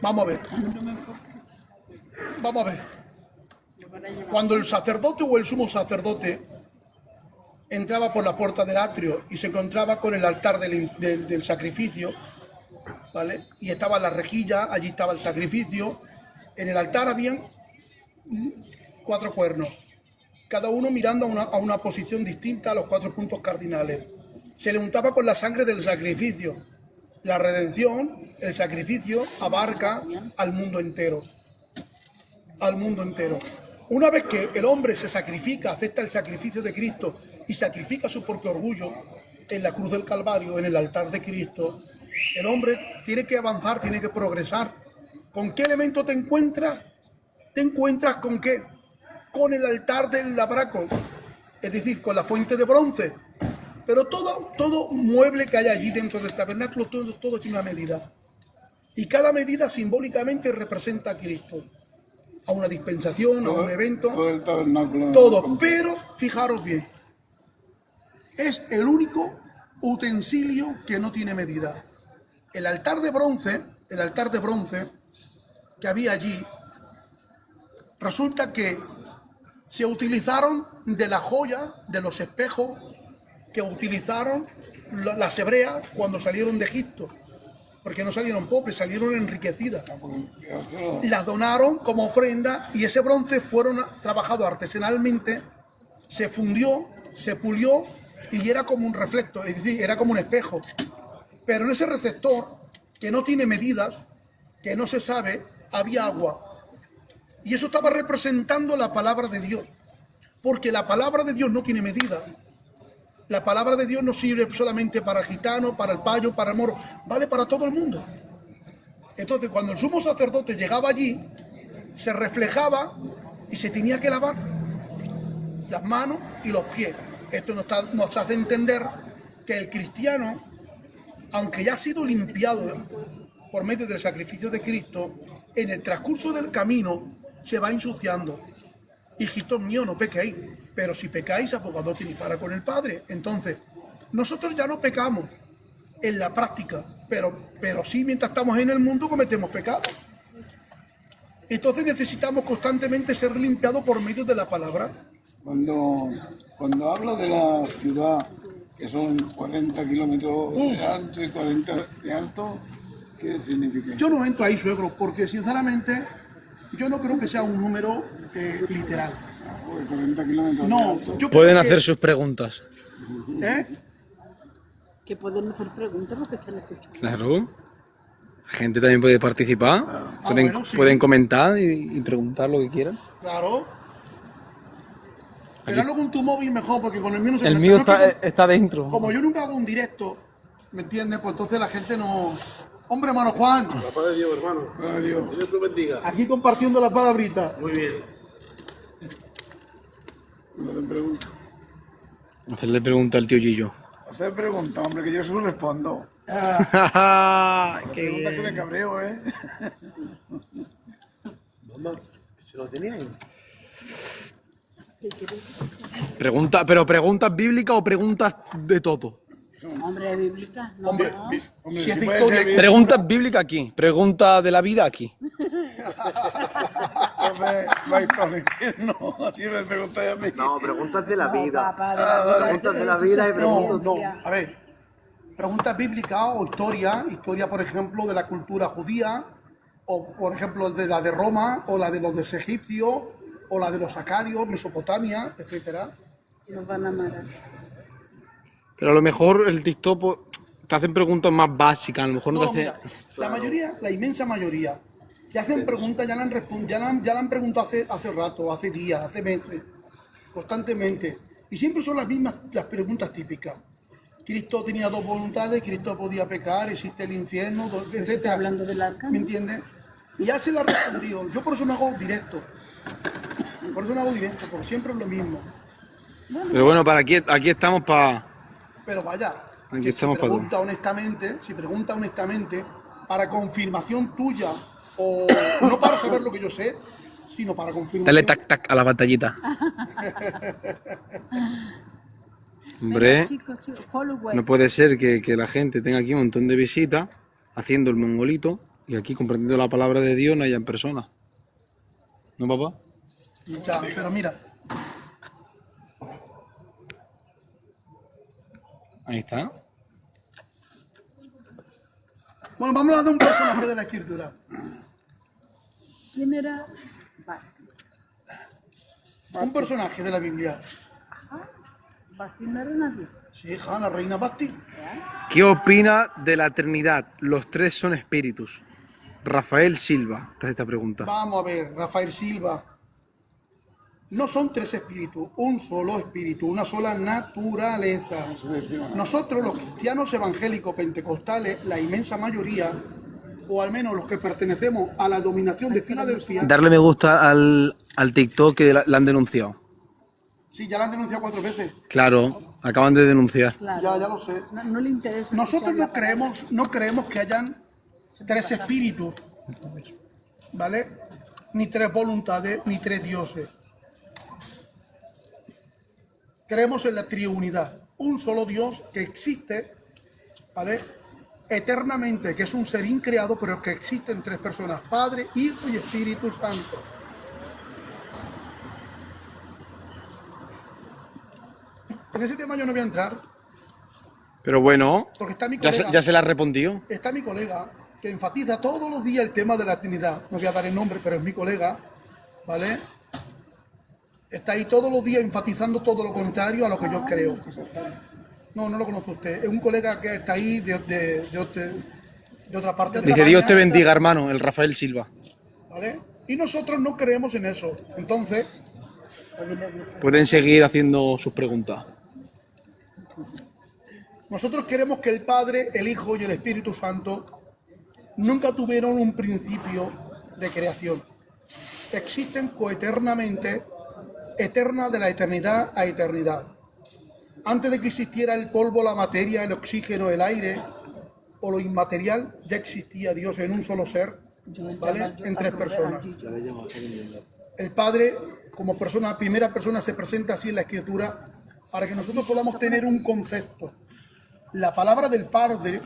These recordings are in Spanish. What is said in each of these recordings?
Vamos a ver. Vamos a ver. Cuando el sacerdote o el sumo sacerdote entraba por la puerta del atrio y se encontraba con el altar del sacrificio, ¿vale? Y estaba la rejilla, allí estaba el sacrificio. En el altar habían 4 cuernos, cada uno mirando a una posición distinta a los 4 puntos cardinales. Se le untaba con la sangre del sacrificio. La redención, el sacrificio, abarca al mundo entero. Al mundo entero. Una vez que el hombre se sacrifica, acepta el sacrificio de Cristo y sacrifica su propio orgullo en la cruz del Calvario, en el altar de Cristo, el hombre tiene que avanzar, tiene que progresar. ¿Con qué elemento te encuentras? ¿Te encuentras con qué? Con el altar del labraco, es decir, con la fuente de bronce. Pero todo mueble que hay allí dentro del tabernáculo, todo tiene una medida. Y cada medida simbólicamente representa a Cristo. A una dispensación, a un evento, todo. Pero, fijaros bien, es el único utensilio que no tiene medida. El altar de bronce que había allí, resulta que se utilizaron de la joya, de los espejos que utilizaron las hebreas cuando salieron de Egipto, porque no salieron pobres, salieron enriquecidas. Las donaron como ofrenda y ese bronce fueron trabajado artesanalmente, se fundió, se pulió y era como un reflector, es decir, era como un espejo. Pero en ese receptor, que no tiene medidas, que no se sabe, había agua. Y eso estaba representando la palabra de Dios, porque la palabra de Dios no tiene medida. La palabra de Dios no sirve solamente para el gitano, para el payo, para el moro, vale para todo el mundo. Entonces, cuando el sumo sacerdote llegaba allí, se reflejaba y se tenía que lavar las manos y los pies. Esto nos hace entender que el cristiano, aunque ya ha sido limpiado por medio del sacrificio de Cristo, en el transcurso del camino se va ensuciando. Hijitos míos, no pequéis, pero si pecáis, abogado tenéis para con el Padre. Entonces, nosotros ya no pecamos en la práctica, pero sí, mientras estamos en el mundo cometemos pecados. Entonces necesitamos constantemente ser limpiados por medio de la palabra. Cuando habla de la ciudad, que son 40 kilómetros de ancho y 40 de alto, ¿qué significa? Yo no entro ahí, suegro, porque sinceramente yo no creo que sea un número literal. 40 kilómetros No, de alto. yo Pueden creo que- hacer sus preguntas. ¿Eh? Que pueden hacer preguntas los que están escuchando. Claro. La gente también puede participar. Pueden, bueno, sí. pueden comentar y preguntar lo que quieran. Claro. Pero hazlo con tu móvil mejor, porque con el mío no se El trata. mío No es que está dentro. como yo nunca hago un directo, ¿me entiendes? Pues entonces la gente no... Hombre, hermano Juan, La paz de Dios, hermano. Adiós. Dios te bendiga. aquí compartiendo las palabritas. Muy bien. No te pregunto. Hacerle pregunta al tío Gillo. Hacer pregunta, hombre, que yo solo respondo. Qué Pregunta que me bien. cabreo, ¿eh? Mamá, ¿se lo tenían? Pregunta, pero preguntas bíblicas o preguntas de todo. Hombre, bíblica, no. Hombre, Hombre, si es de puede historia... ser Preguntas bíblicas aquí. Preguntas de la vida aquí. entonces va a ir todo el infierno. Si me preguntáis a mí. No, preguntas de la No, vida. papá, de la vida. Preguntas de la vida y No, preguntas... no, a ver, preguntas bíblicas o historia por ejemplo de la cultura judía, o por ejemplo de la de Roma, o la de los egipcios, o la de los acadios, Mesopotamia, etcétera. Nos van a amar. Pero a lo mejor el TikTok pues, te hacen preguntas más básicas. A lo mejor no te No, hace... mira, la mayoría, la inmensa mayoría, que hacen preguntas ya la han preguntado hace rato, hace días, hace meses, constantemente. Y siempre son las mismas las preguntas típicas. Cristo tenía 2 voluntades, Cristo podía pecar, existe el infierno, Está etc. hablando del ¿Me arcángel. entiendes? Y ya se la ha respondido. Yo por eso no hago directo. Por eso no hago directo, porque siempre es lo mismo. Pero bueno, para aquí estamos para... Pero vaya, Aquí que estamos para si pregunta honestamente, para confirmación tuya, o no para saber lo que yo sé, sino para confirmación. Dale tac tac a la batallita. Hombre, Venga, chicos, no puede ser que la gente tenga aquí un montón de visitas haciendo el mongolito Y aquí, comprendiendo la palabra de Dios, no hay en persona. ¿No, papá? Ya, pero mira, Ahí está. bueno, vamos a hablar de un personaje de la escritura. ¿Quién era Basti? Un personaje de la Biblia. Basti no era nadie. Sí, hija, la reina Basti. ¿Qué opina de la Trinidad? Los tres son espíritus. Rafael Silva, te hace esta pregunta. Vamos a ver, Rafael Silva. No son tres espíritus, un solo espíritu, una sola naturaleza. Nosotros, los cristianos evangélicos pentecostales, la inmensa mayoría, o al menos los que pertenecemos a la dominación de Filadelfia, Darle me gusta al TikTok que la han denunciado. sí, ya la han denunciado 4 veces. Claro, acaban de denunciar. Claro. Ya lo sé. No le interesa. Nosotros escuchar la no creemos que hayan tres espíritus, ¿vale? Ni tres voluntades, ni tres dioses. Creemos en la triunidad, un solo Dios que existe, ¿vale? Eternamente, que es un ser increado, pero que existe en tres personas, Padre, Hijo y Espíritu Santo. En ese tema yo no voy a entrar, Pero bueno, porque está mi ya colega. se la respondió. Está mi colega que enfatiza todos los días el tema de la Trinidad. No voy a dar el nombre, pero es mi colega, ¿vale? Está ahí todos los días enfatizando todo lo contrario a lo que yo creo. No, no lo conoce usted. Es un colega que está ahí de otra parte de Dice, España, Dios te bendiga, hermano, el Rafael Silva. ¿vale? Y nosotros no creemos en eso. Entonces, Pueden seguir haciendo sus preguntas. nosotros queremos que el Padre, el Hijo y el Espíritu Santo nunca tuvieron un principio de creación. Existen coeternamente, eterna de la eternidad a eternidad. Antes de que existiera el polvo, la materia, el oxígeno, el aire o lo inmaterial, ya existía Dios en un solo ser, ¿vale? En tres personas. El Padre, como persona, primera persona, se presenta así en la Escritura para que nosotros podamos tener un concepto. La palabra del Padre,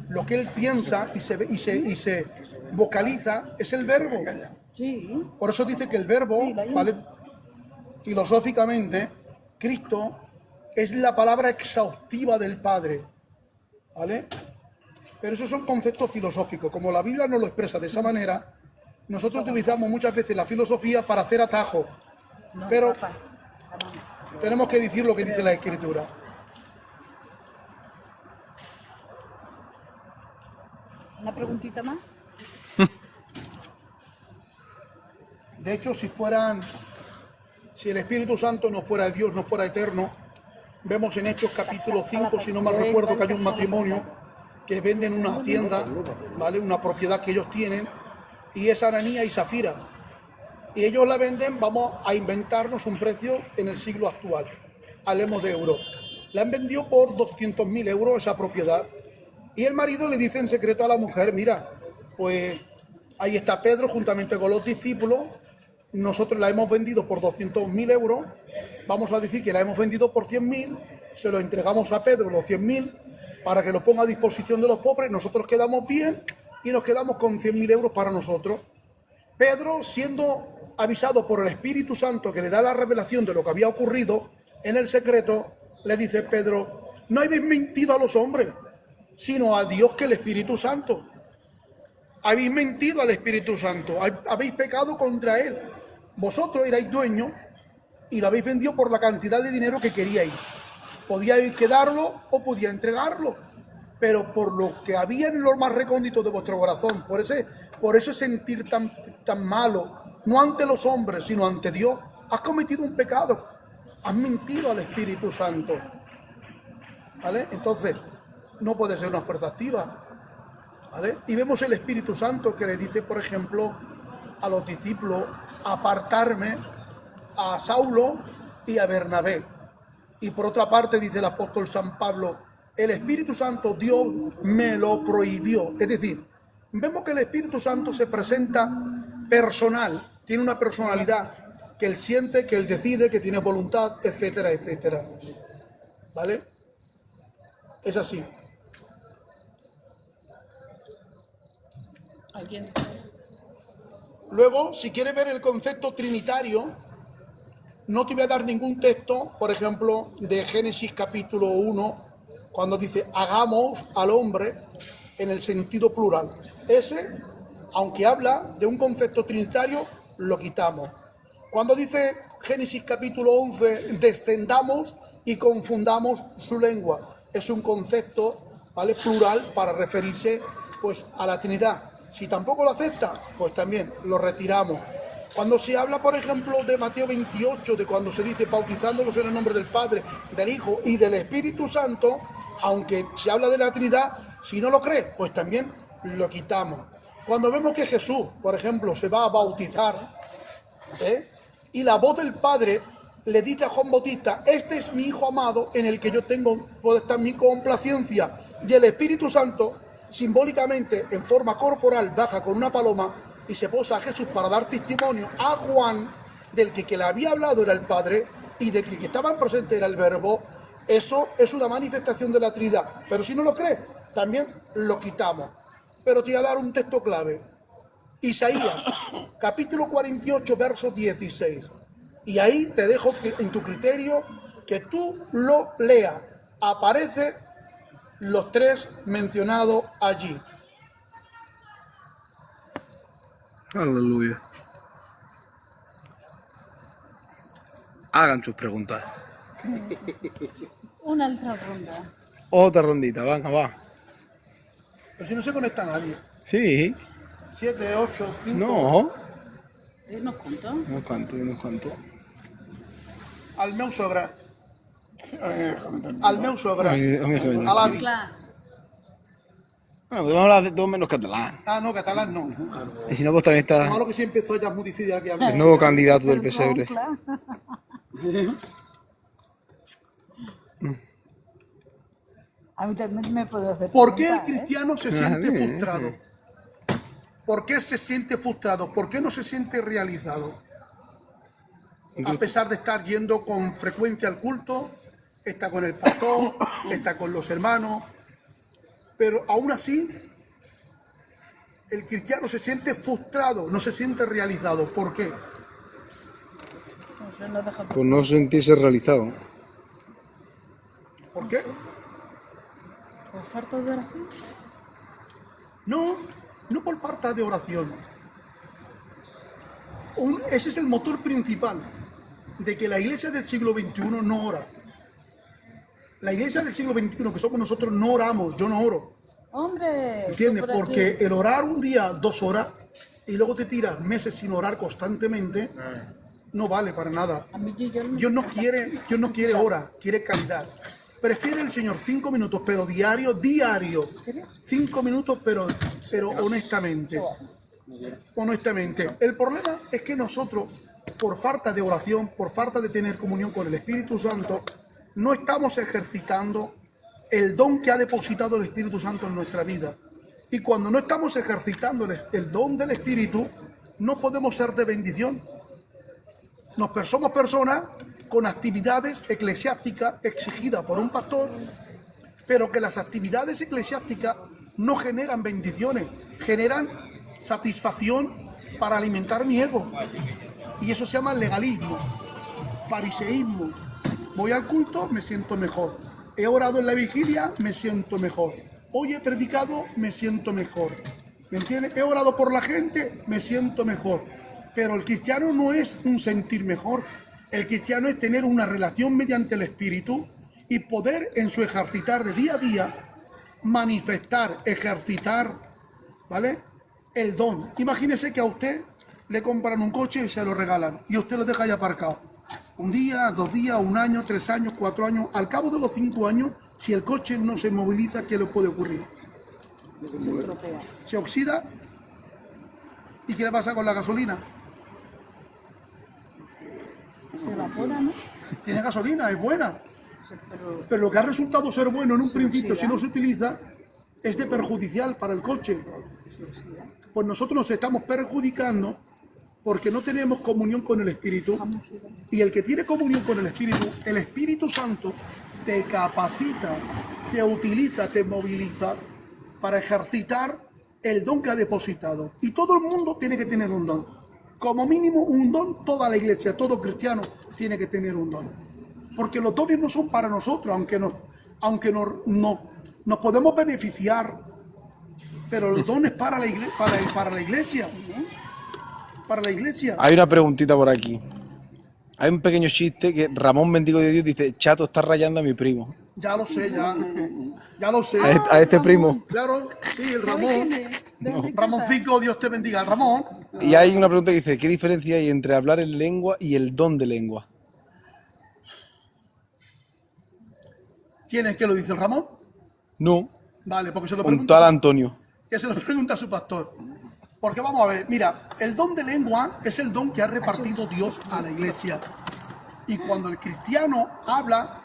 lo que Él piensa y se vocaliza, es el verbo. Sí. Por eso dice que el verbo, ¿vale? Filosóficamente, Cristo es la palabra exhaustiva del Padre, ¿vale? Pero esos son conceptos filosóficos. Como la Biblia nos lo expresa de esa manera, nosotros utilizamos muchas veces la filosofía para hacer atajos, pero tenemos que decir lo que dice la Escritura. Una preguntita más. De hecho, si el Espíritu Santo no fuera Dios, no fuera eterno, vemos en Hechos capítulo 5, si no mal recuerdo, que hay un matrimonio que venden una hacienda, ¿vale? Una propiedad que ellos tienen, y es Ananías y Zafira. Y ellos la venden, vamos a inventarnos un precio en el siglo actual, hablemos de euros. La han vendido por 200.000 euros esa propiedad. Y el marido le dice en secreto a la mujer, mira, pues ahí está Pedro juntamente con los discípulos, nosotros la hemos vendido por 200.000 euros, vamos a decir que la hemos vendido por 100.000, se lo entregamos a Pedro los 100.000 para que lo ponga a disposición de los pobres, nosotros quedamos bien y nos quedamos con 100.000 euros para nosotros. Pedro, siendo avisado por el Espíritu Santo que le da la revelación de lo que había ocurrido en el secreto, le dice Pedro, no habéis mentido a los hombres, sino a Dios, que el Espíritu Santo. Habéis mentido al Espíritu Santo, habéis pecado contra Él. Vosotros erais dueños y lo habéis vendido por la cantidad de dinero que queríais. Podíais quedarlo o podía entregarlo, pero por lo que había en lo más recóndito de vuestro corazón, por ese sentir tan malo, no ante los hombres, sino ante Dios, has cometido un pecado, has mentido al Espíritu Santo. ¿Vale? Entonces, no puede ser una fuerza activa, ¿vale? Y vemos el Espíritu Santo que le dice, por ejemplo, a los discípulos, apartarme a Saulo y a Bernabé. Y por otra parte dice el apóstol San Pablo, el Espíritu Santo Dios me lo prohibió. Es decir, vemos que el Espíritu Santo se presenta personal, tiene una personalidad, que él siente, que él decide, que tiene voluntad, etcétera, etcétera. ¿Vale? Es así. Alguien. Luego, si quieres ver el concepto trinitario, no te voy a dar ningún texto, por ejemplo, de Génesis capítulo 1, cuando dice hagamos al hombre en el sentido plural. Ese, aunque habla de un concepto trinitario, lo quitamos. Cuando dice Génesis capítulo 11, descendamos y confundamos su lengua, es un concepto, ¿vale?, plural para referirse pues a la Trinidad. Si tampoco lo acepta, pues también lo retiramos. Cuando se habla, por ejemplo, de Mateo 28, de cuando se dice bautizándolos en el nombre del Padre, del Hijo y del Espíritu Santo, aunque se habla de la Trinidad, si no lo cree, pues también lo quitamos. Cuando vemos que Jesús, por ejemplo, se va a bautizar, y la voz del Padre le dice a Juan Bautista, este es mi Hijo amado en el que yo tengo, puede estar mi complacencia, y el Espíritu Santo, simbólicamente, en forma corporal, baja con una paloma y se posa a Jesús para dar testimonio a Juan del que le había hablado era el Padre y del que estaban presente era el Verbo. Eso es una manifestación de la Trinidad. Pero si no lo crees, también lo quitamos. Pero te voy a dar un texto clave. Isaías, capítulo 48, verso 16. Y ahí te dejo que, en tu criterio, que tú lo leas. Aparece los tres mencionados allí. Aleluya. Hagan sus preguntas. Una otra ronda. Otra rondita, venga, va. Pero si no se conecta nadie. Sí. 7, 8, 5. No. ¿Nos contó? No canto, yo no canto. Al meu sogre. Al meu sogre. A mi sueño. A l'avi. Clar. Bueno, podemos hablar de todo menos catalán. Ah, no, catalán no. Y si no, pues también Lo está malo que si empezó ya es muy difícil aquí el hablar. nuevo candidato del pesebre. Clar. A mí también me puede hacer. ¿Por qué el preguntar, cristiano se siente frustrado? ¿Por qué se siente frustrado? ¿Por qué no se siente realizado? A pesar de estar yendo con frecuencia al culto, está con el pastor, está con los hermanos, pero aún así el cristiano se siente frustrado, no se siente realizado. ¿Por qué? No sé, no deja. Por no sentirse realizado. ¿Por qué? ¿Por falta de oración? No, no por falta de oración. Ese es el motor principal de que la iglesia del siglo XXI no ora. La iglesia del siglo XXI, que somos nosotros, no oramos, yo no oro. Hombre. ¿Entiendes? por aquí. Porque el orar un día, 2 horas, y luego te tiras meses sin orar constantemente, no vale para nada. A mí yo no. Dios no quiere hora, quiere calidad. Prefiere el Señor 5 minutos, pero diario. 5 minutos, pero honestamente. Honestamente. El problema es que nosotros, por falta de oración, por falta de tener comunión con el Espíritu Santo, no estamos ejercitando el don que ha depositado el Espíritu Santo en nuestra vida. Y cuando no estamos ejercitando el don del Espíritu, no podemos ser de bendición. Somos personas con actividades eclesiásticas exigidas por un pastor, pero que las actividades eclesiásticas no generan bendiciones, generan satisfacción para alimentar mi ego. Y eso se llama legalismo, fariseísmo. Voy al culto, me siento mejor. He orado en la vigilia, me siento mejor. Hoy he predicado, me siento mejor. ¿Me entiendes? He orado por la gente, me siento mejor. Pero el cristiano no es un sentir mejor. El cristiano es tener una relación mediante el Espíritu y poder en su ejercitar de día a día manifestar, ejercitar, ¿vale?, el don. Imagínese que a usted le compran un coche y se lo regalan y usted lo deja ahí aparcado. Un día, 2 días, 1 año, 3 años, 4 años. Al cabo de los 5 años, si el coche no se moviliza, ¿qué le puede ocurrir? Se oxida. ¿Y qué le pasa con la gasolina? Se evapora, ¿no? Tiene gasolina, es buena. Pero lo que ha resultado ser bueno en un principio, si no se utiliza, es de perjudicial para el coche. Pues nosotros nos estamos perjudicando porque no tenemos comunión con el Espíritu. Y el que tiene comunión con el Espíritu Santo, te capacita, te utiliza, te moviliza para ejercitar el don que ha depositado. Y todo el mundo tiene que tener un don. Como mínimo un don, toda la iglesia, todo cristiano tiene que tener un don. Porque los dones no son para nosotros, aunque nos podemos beneficiar, pero los dones para la iglesia, para la iglesia. Para la iglesia. Hay una preguntita por aquí. Hay un pequeño chiste que Ramón Mendigo de Dios dice: Chato está rayando a mi primo. Ya lo sé, ya lo sé. A este primo. Claro, sí, el Ramón. Ramoncico, Dios te bendiga, el Ramón. Y hay una pregunta que dice: ¿qué diferencia hay entre hablar en lengua y el don de lengua? ¿Quién es que lo dice el Ramón? No, Vale, porque se lo un pregunta. tal Antonio. Que se lo pregunta a su pastor. Porque vamos a ver, mira, el don de lengua es el don que ha repartido Dios a la iglesia. Y cuando el cristiano habla,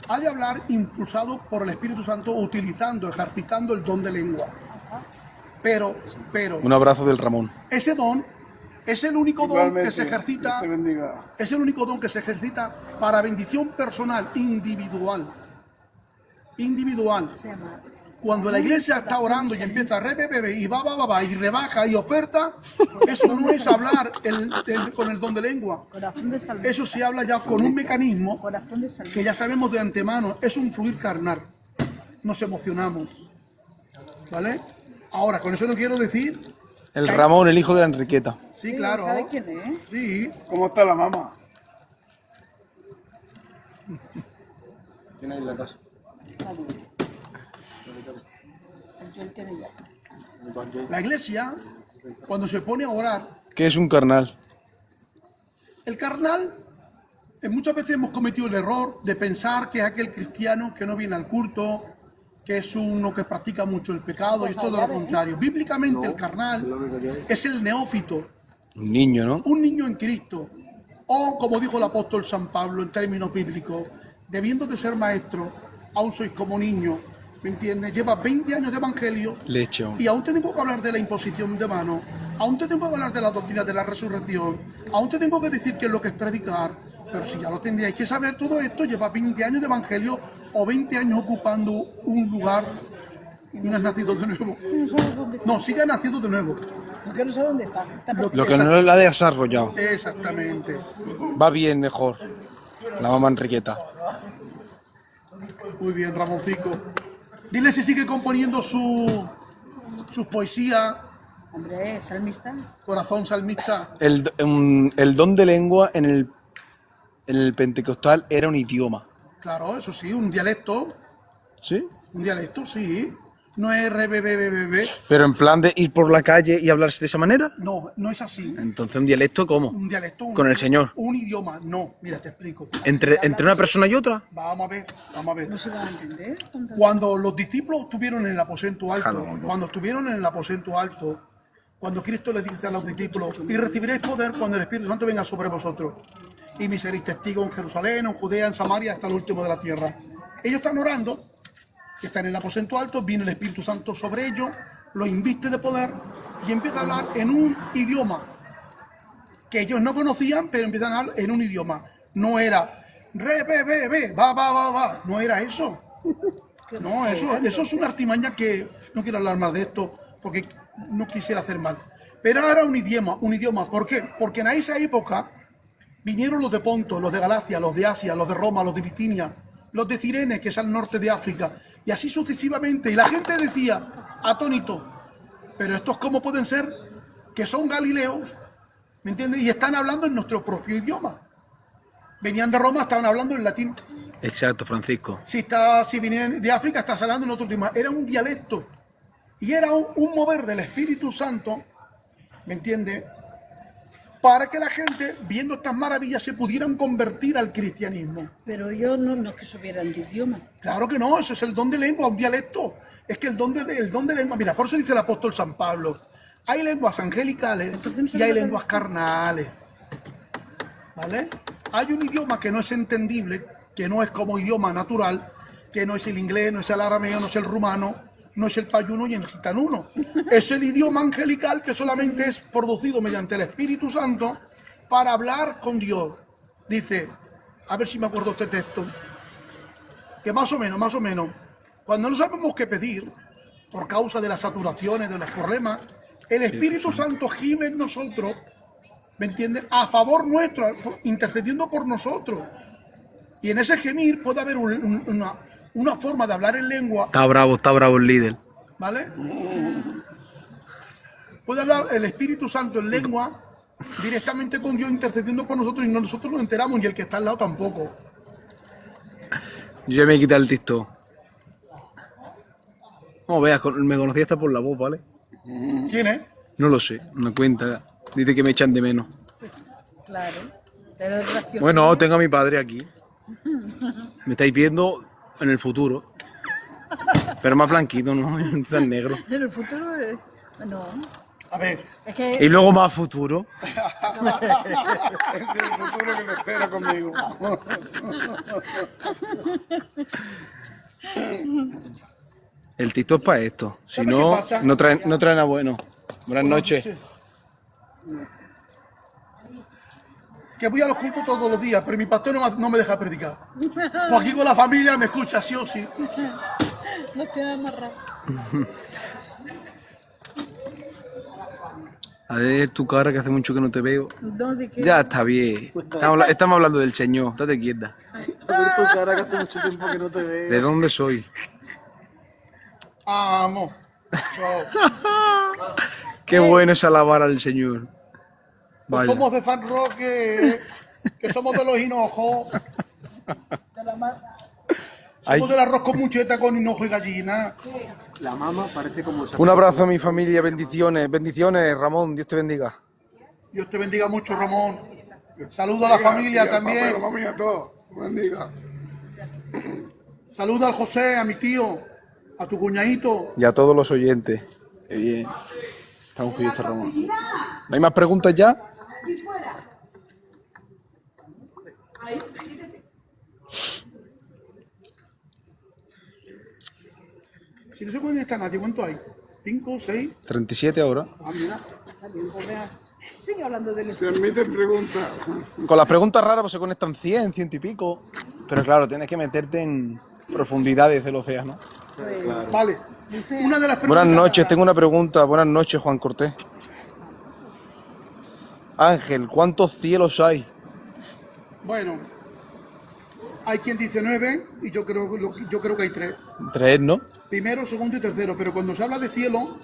ha de hablar impulsado por el Espíritu Santo, utilizando, ejercitando el don de lengua. Pero, Un abrazo del Ramón. ese don es el único don que Igualmente, se ejercita. Dios te bendiga. Es el único don que se ejercita para bendición personal, individual. Individual. Se llama Cuando la iglesia está orando y empieza a bebe y va, y rebaja y oferta, eso no es hablar con el don de lengua. corazón de salvación. Eso se habla ya con un mecanismo Corazón de salvación. que ya sabemos de antemano, es un fluir carnal. Nos emocionamos. ¿Vale? Ahora, con eso no quiero decir... El Ramón, el hijo de la Enriqueta. Sí, claro. ¿Sabe quién es? Sí. ¿Cómo está la mamá? ¿Quién hay en la casa? El tiene ya. La iglesia, cuando se pone a orar, ¿Qué es un carnal? el carnal, muchas veces hemos cometido el error de pensar que es aquel cristiano que no viene al culto, que es uno que practica mucho el pecado, y es todo lo contrario. Bíblicamente el carnal es el neófito, Un niño, ¿no? un niño en Cristo, o como dijo el apóstol San Pablo en términos bíblicos, debiendo de ser maestro, aún sois como niño, ¿me entiendes? Lleva 20 años de evangelio Leche. y aún te tengo que hablar de la imposición de manos, aún te tengo que hablar de la doctrina de la resurrección, aún te tengo que decir qué es lo que es predicar, pero si ya lo tendríais que saber todo esto, lleva 20 años de evangelio o 20 años ocupando un lugar y no has nacido de nuevo. No sabe dónde está. No, sigue naciendo de nuevo. Porque no sabe dónde está. Está Lo Lo que no la ha desarrollado. Exactamente. Va bien, mejor. La mamá Enriqueta. Muy bien, Ramoncico. Dile si sigue componiendo sus poesías, Hombre, salmista. corazón salmista. El don de lengua en el pentecostal era un idioma. Claro, eso sí, un dialecto. ¿Sí? Un dialecto, sí. No es rebebebebebe. Pero en plan de ir por la calle y hablarse de esa manera. No, no es así. Entonces, ¿un dialecto cómo? Un dialecto. Con el Señor. Un idioma. No, mira, te explico. ¿Entre una persona y otra? Vamos a ver, vamos a ver. No se va a entender. Cuando los discípulos estuvieron en el aposento alto, cuando estuvieron en el aposento alto, cuando Cristo les dice a los discípulos, y recibiréis poder cuando el Espíritu Santo venga sobre vosotros, y me seréis testigos en Jerusalén, en Judea, en Samaria, hasta el último de la tierra. Ellos están orando, que están en el aposento alto, viene el Espíritu Santo sobre ellos, los inviste de poder, y empieza a hablar en un idioma que ellos no conocían, pero empiezan a hablar en un idioma. No era va, no era eso. No, eso es una artimaña que no quiero hablar más de esto porque no quisiera hacer mal. Pero era un idioma. ¿Por qué? Porque en esa época vinieron los de Ponto, los de Galacia, los de Asia, los de Roma, los de Bitinia, los de Cirene, que es al norte de África, y así sucesivamente. Y la gente decía, atónito, pero estos cómo pueden ser que son galileos, ¿me entiendes? Y están hablando en nuestro propio idioma. Venían de Roma, estaban hablando en latín. Exacto, Francisco. Si vienen de África, estás hablando en otro idioma. Era un dialecto. Y era un mover del Espíritu Santo, ¿me entiendes? Para que la gente, viendo estas maravillas, se pudieran convertir al cristianismo. Pero ellos no es que supieran de idioma. Claro que no, eso es el don de lengua, un dialecto. Es que el don de lengua, mira, por eso dice el apóstol San Pablo, hay lenguas angelicales y hay lenguas carnales. ¿Vale? Hay un idioma que no es entendible, que no es como idioma natural, que no es el inglés, no es el arameo, no es el rumano, no es el payuno y el gitanuno. Es el idioma angelical que solamente es producido mediante el Espíritu Santo para hablar con Dios. Dice, a ver si me acuerdo este texto, que más o menos, cuando no sabemos qué pedir, por causa de las saturaciones, de los problemas, el Espíritu Santo gime en nosotros, ¿me entiendes? A favor nuestro, intercediendo por nosotros. Y en ese gemir puede haber una forma de hablar en lengua, Está bravo el líder. ¿vale? Puede hablar el Espíritu Santo en lengua directamente con Dios intercediendo por nosotros y nosotros nos enteramos y el que está al lado tampoco. Yo ya me he quitado el TikTok. Como veas, me conocí hasta por la voz, ¿vale? ¿Quién es? No lo sé, una cuenta. Dice que me echan de menos. Claro. Pero es gracioso. Bueno, tengo a mi padre aquí. Me estáis viendo en el futuro. Pero más blanquito, ¿no? Tan negro. En el futuro, no. A ver, Es que Y luego más futuro. Ese es el futuro que me espera conmigo. El TikTok es para esto. Si ¿Sabes qué no, pasa? no trae nada bueno. Buenas noches. sí. Que voy a los cultos todos los días, pero mi pastor no me deja predicar. Pues aquí con la familia me escucha sí o sí. no tiene amarrado. A ver tu cara, que hace mucho que no te veo. No, ¿de qué? Ya está bien. Estamos hablando del Señor. Estate quieta. Por tu cara que hace mucho tiempo que no te veo. ¿De dónde soy? Amo. Qué bueno es alabar al Señor. Pues Vaya. somos de San Roque, que somos de los hinojos. Ay. Somos del arroz con mucheta con hinojo y gallina. La mama parece como esa. Un abrazo a mi familia, bendiciones. Bendiciones, Ramón. Dios te bendiga. Dios te bendiga mucho, Ramón. Saludo a la familia también. Papá, mami, a todos. Bendiga. Saluda al José, a mi tío, a tu cuñadito. Y a todos los oyentes. Qué bien. Está ungido este Ramón. ¿No hay más preguntas ya? Si no se conecta nadie, ¿cuánto hay? ¿5, 6? 37 ahora. Ah, mira. Está bien, pues vea. Sigue hablando del Se admiten preguntas. Con las preguntas raras pues se conectan 100, 100 y pico. Pero claro, tienes que meterte en profundidades del océano. Vale. Una de las preguntas. Buenas noches, tengo una pregunta. Buenas noches, Juan Cortés. Ángel, ¿cuántos cielos hay? Bueno, hay quien dice 9 y yo creo que hay 3. 3, ¿no? Primero, segundo y tercero. Pero cuando se habla de cielo,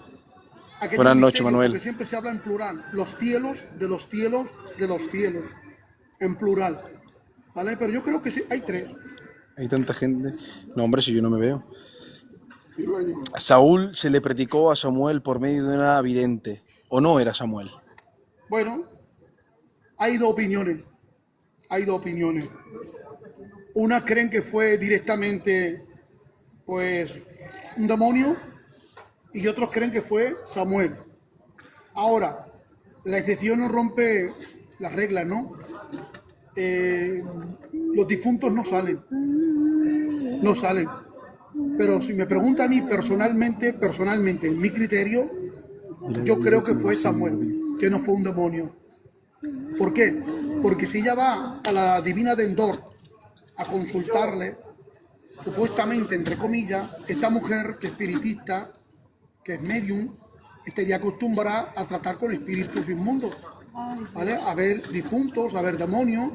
aquello Buenas es noches, misterio, Manuel. porque siempre se habla en plural. Los cielos, de los cielos, de los cielos. En plural. ¿Vale? Pero yo creo que sí, hay 3. Hay tanta gente. No, hombre, si yo no me veo. Saúl se le predicó a Samuel por medio de una vidente. ¿O no era Samuel? Bueno, hay dos opiniones. Hay dos opiniones. Unas creen que fue directamente, pues, un demonio y otros creen que fue Samuel. Ahora, la excepción no rompe las reglas, ¿no? Los difuntos no salen. No salen. Pero si me pregunta a mí personalmente, en mi criterio, yo creo que fue Samuel, que no fue un demonio. ¿Por qué? Porque si ella va a la divina de Endor a consultarle, supuestamente, entre comillas, esta mujer que es espiritista, que es medium, estaría acostumbrada a tratar con espíritus inmundos, ¿vale? A ver difuntos, a ver demonios,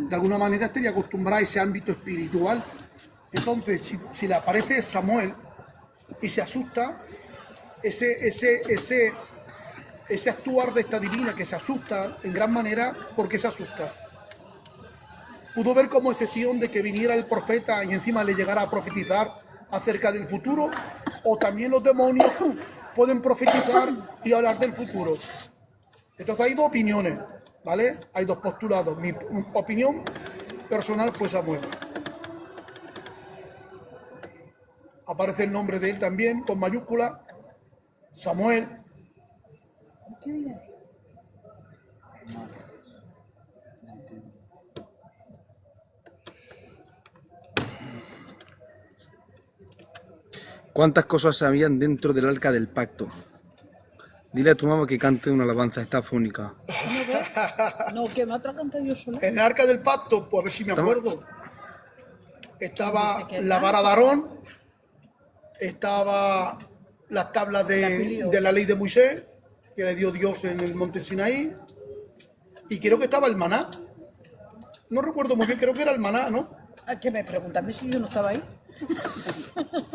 de alguna manera estaría acostumbrada a ese ámbito espiritual. Entonces, si le aparece Samuel y se asusta, ese actuar de esta divina que se asusta en gran manera, ¿por qué se asusta? Pudo ver como excepción de que viniera el profeta y encima le llegara a profetizar acerca del futuro, o también los demonios pueden profetizar y hablar del futuro. Entonces hay dos opiniones, ¿vale? Hay dos postulados. Mi opinión personal fue Samuel. Aparece el nombre de él también con mayúscula, Samuel. ¿Cuántas cosas habían dentro del arca del pacto? Dile a tu mamá que cante una alabanza, está fónica. No, que me ha atragantado yo sola. En el arca del pacto, pues a ver si me acuerdo, estaba la vara de Aarón, estaba las tablas de la ley de Moisés, que le dio Dios en el monte Sinaí, y creo que estaba el maná. No recuerdo muy bien, creo que era el maná, ¿no? ¿A qué me preguntas? ¿Ves si yo no estaba ahí?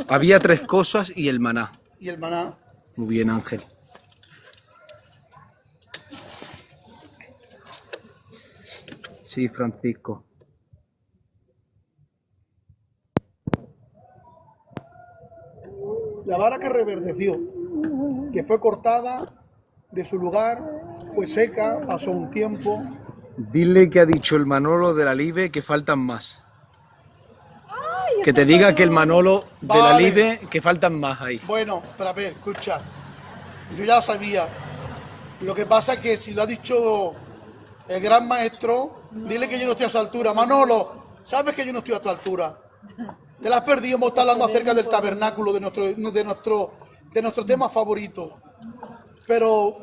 Había 3 cosas y el maná. Y el maná. Muy bien, Ángel. Sí, Francisco. La vara que reverdeció, que fue cortada de su lugar, fue seca, pasó un tiempo. Dile que ha dicho el Manolo de la Live que faltan más. Que te diga que el Manolo de la Vale. Live que faltan más ahí. Bueno, pero a ver, escucha, yo ya sabía. Lo que pasa es que si lo ha dicho el gran maestro, dile que yo no estoy a su altura. Manolo, sabes que yo no estoy a tu altura. Te la has perdido, hemos estado hablando acerca del tabernáculo, de nuestro tema favorito. Pero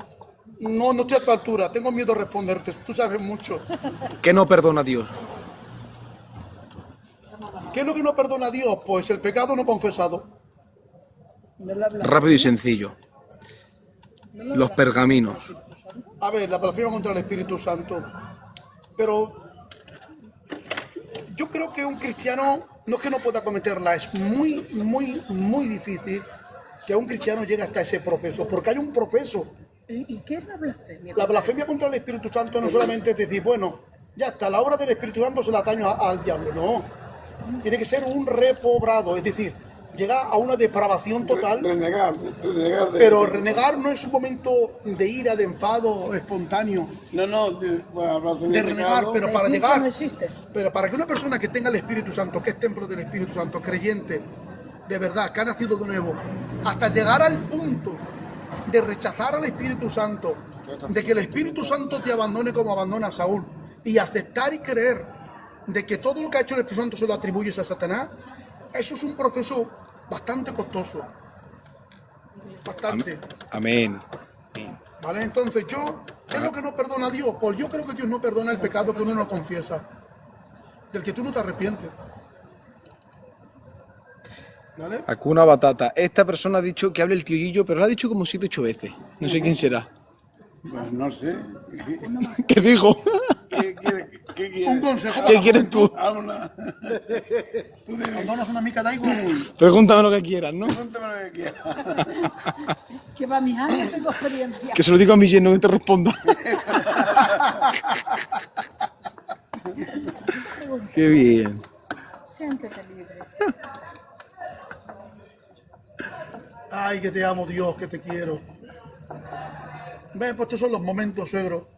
no estoy a tu altura, tengo miedo de responderte, tú sabes mucho. Que no perdona a Dios. ¿Qué es lo que no perdona a Dios? Pues el pecado no confesado. Rápido y sencillo. Los pergaminos. A ver, la blasfemia contra el Espíritu Santo. Pero yo creo que un cristiano no es que no pueda cometerla, es muy, muy, muy difícil que un cristiano llegue hasta ese proceso, porque hay un proceso. ¿Y qué es la blasfemia? La blasfemia contra el Espíritu Santo no solamente es decir, bueno, ya está, la obra del Espíritu Santo se la ataño al diablo, no. Tiene que ser un repobrado, es decir, llegar a una depravación total. Renegar Pero renegar no es un momento de ira, de enfado espontáneo, de renegar, pero para Decir que llegar, no existe. pero para que una persona que tenga el Espíritu Santo, que es templo del Espíritu Santo, creyente, de verdad, que ha nacido de nuevo, hasta llegar al punto de rechazar al Espíritu Santo, de que el Espíritu Santo te abandone como abandona a Saúl, y aceptar y creer de que todo lo que ha hecho el Espíritu Santo se lo atribuyes a Satanás, eso es un proceso bastante costoso. Bastante. Amén. ¿Vale? Entonces ¿qué es lo que no perdona a Dios? Pues yo creo que Dios no perdona el pecado que uno no confiesa, del que tú no te arrepientes. ¿Vale? Hakuna Batata. Esta persona ha dicho que hable el tío Gillo, pero lo ha dicho como 7 o 8 veces. No sé quién será. Pues no sé. ¿Qué dijo? ¿Qué quieres? Un consejo para ¿Qué la quieres tú? Habla. Cuando no es una mica da igual. Pregúntame lo que quieras, ¿no? Pregúntame lo que quieras. Que va mis años, tengo experiencia. Que se lo digo a mi yerno que te responda. Qué bien. Siéntete libre. Ay, que te amo, Dios, que te quiero. Ven, pues estos son los momentos, suegro,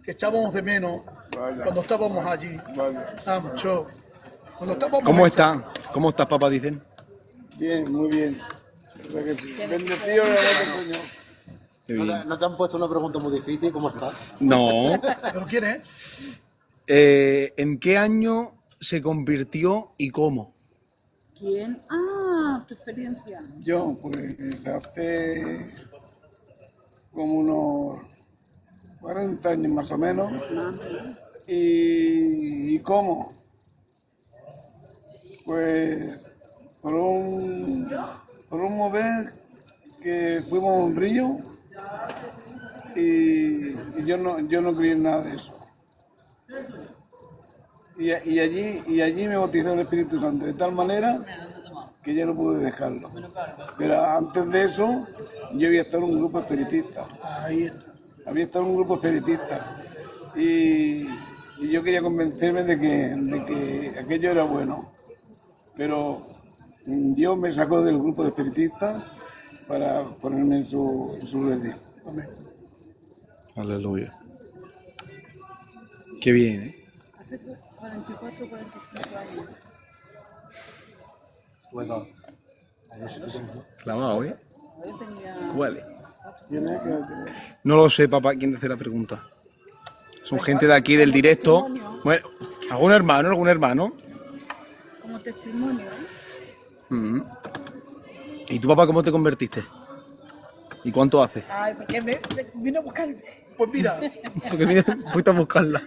que echábamos de menos Vaya. cuando estábamos allí. Vaya. Ah, mucho. Cuando estábamos ¿Cómo en- están? ¿Cómo estás, papá? Dicen. Bien, muy bien. ¿Verdad que sí? Bendecido la voz del Señor. Qué bien. ¿No te han puesto una pregunta muy difícil? ¿Cómo estás? No. ¿Pero quién es? ¿En qué año se convirtió y cómo? ¿Quién? Ah, tu experiencia. Yo, pues, hace como unos 40 años más o menos. ¿Y cómo? Pues, por un mover que fuimos a un río y yo no creí en nada de eso. Y allí me bautizó el Espíritu Santo de tal manera que ya no pude dejarlo. Pero antes de eso, yo había estado en un grupo espiritista. Ahí está. Había estado en un grupo espiritista. Y yo quería convencerme de que aquello era bueno. Pero Dios me sacó del grupo de espiritistas para ponerme en su red. Amén. Aleluya. Qué bien, ¿eh? Hace 44, 45 años. Bueno, Clavado, ¿eh? Yo tenía... Huele. Tiene que... No lo sé, papá, quién hace la pregunta. Son gente de aquí del directo. Bueno, ¿algún hermano? Como testimonio, ¿eh? Mm. ¿Y tu papá cómo te convertiste? ¿Y cuánto hace? Ay, porque vino a buscarme. Pues mira, Porque mira, fuiste a buscarla.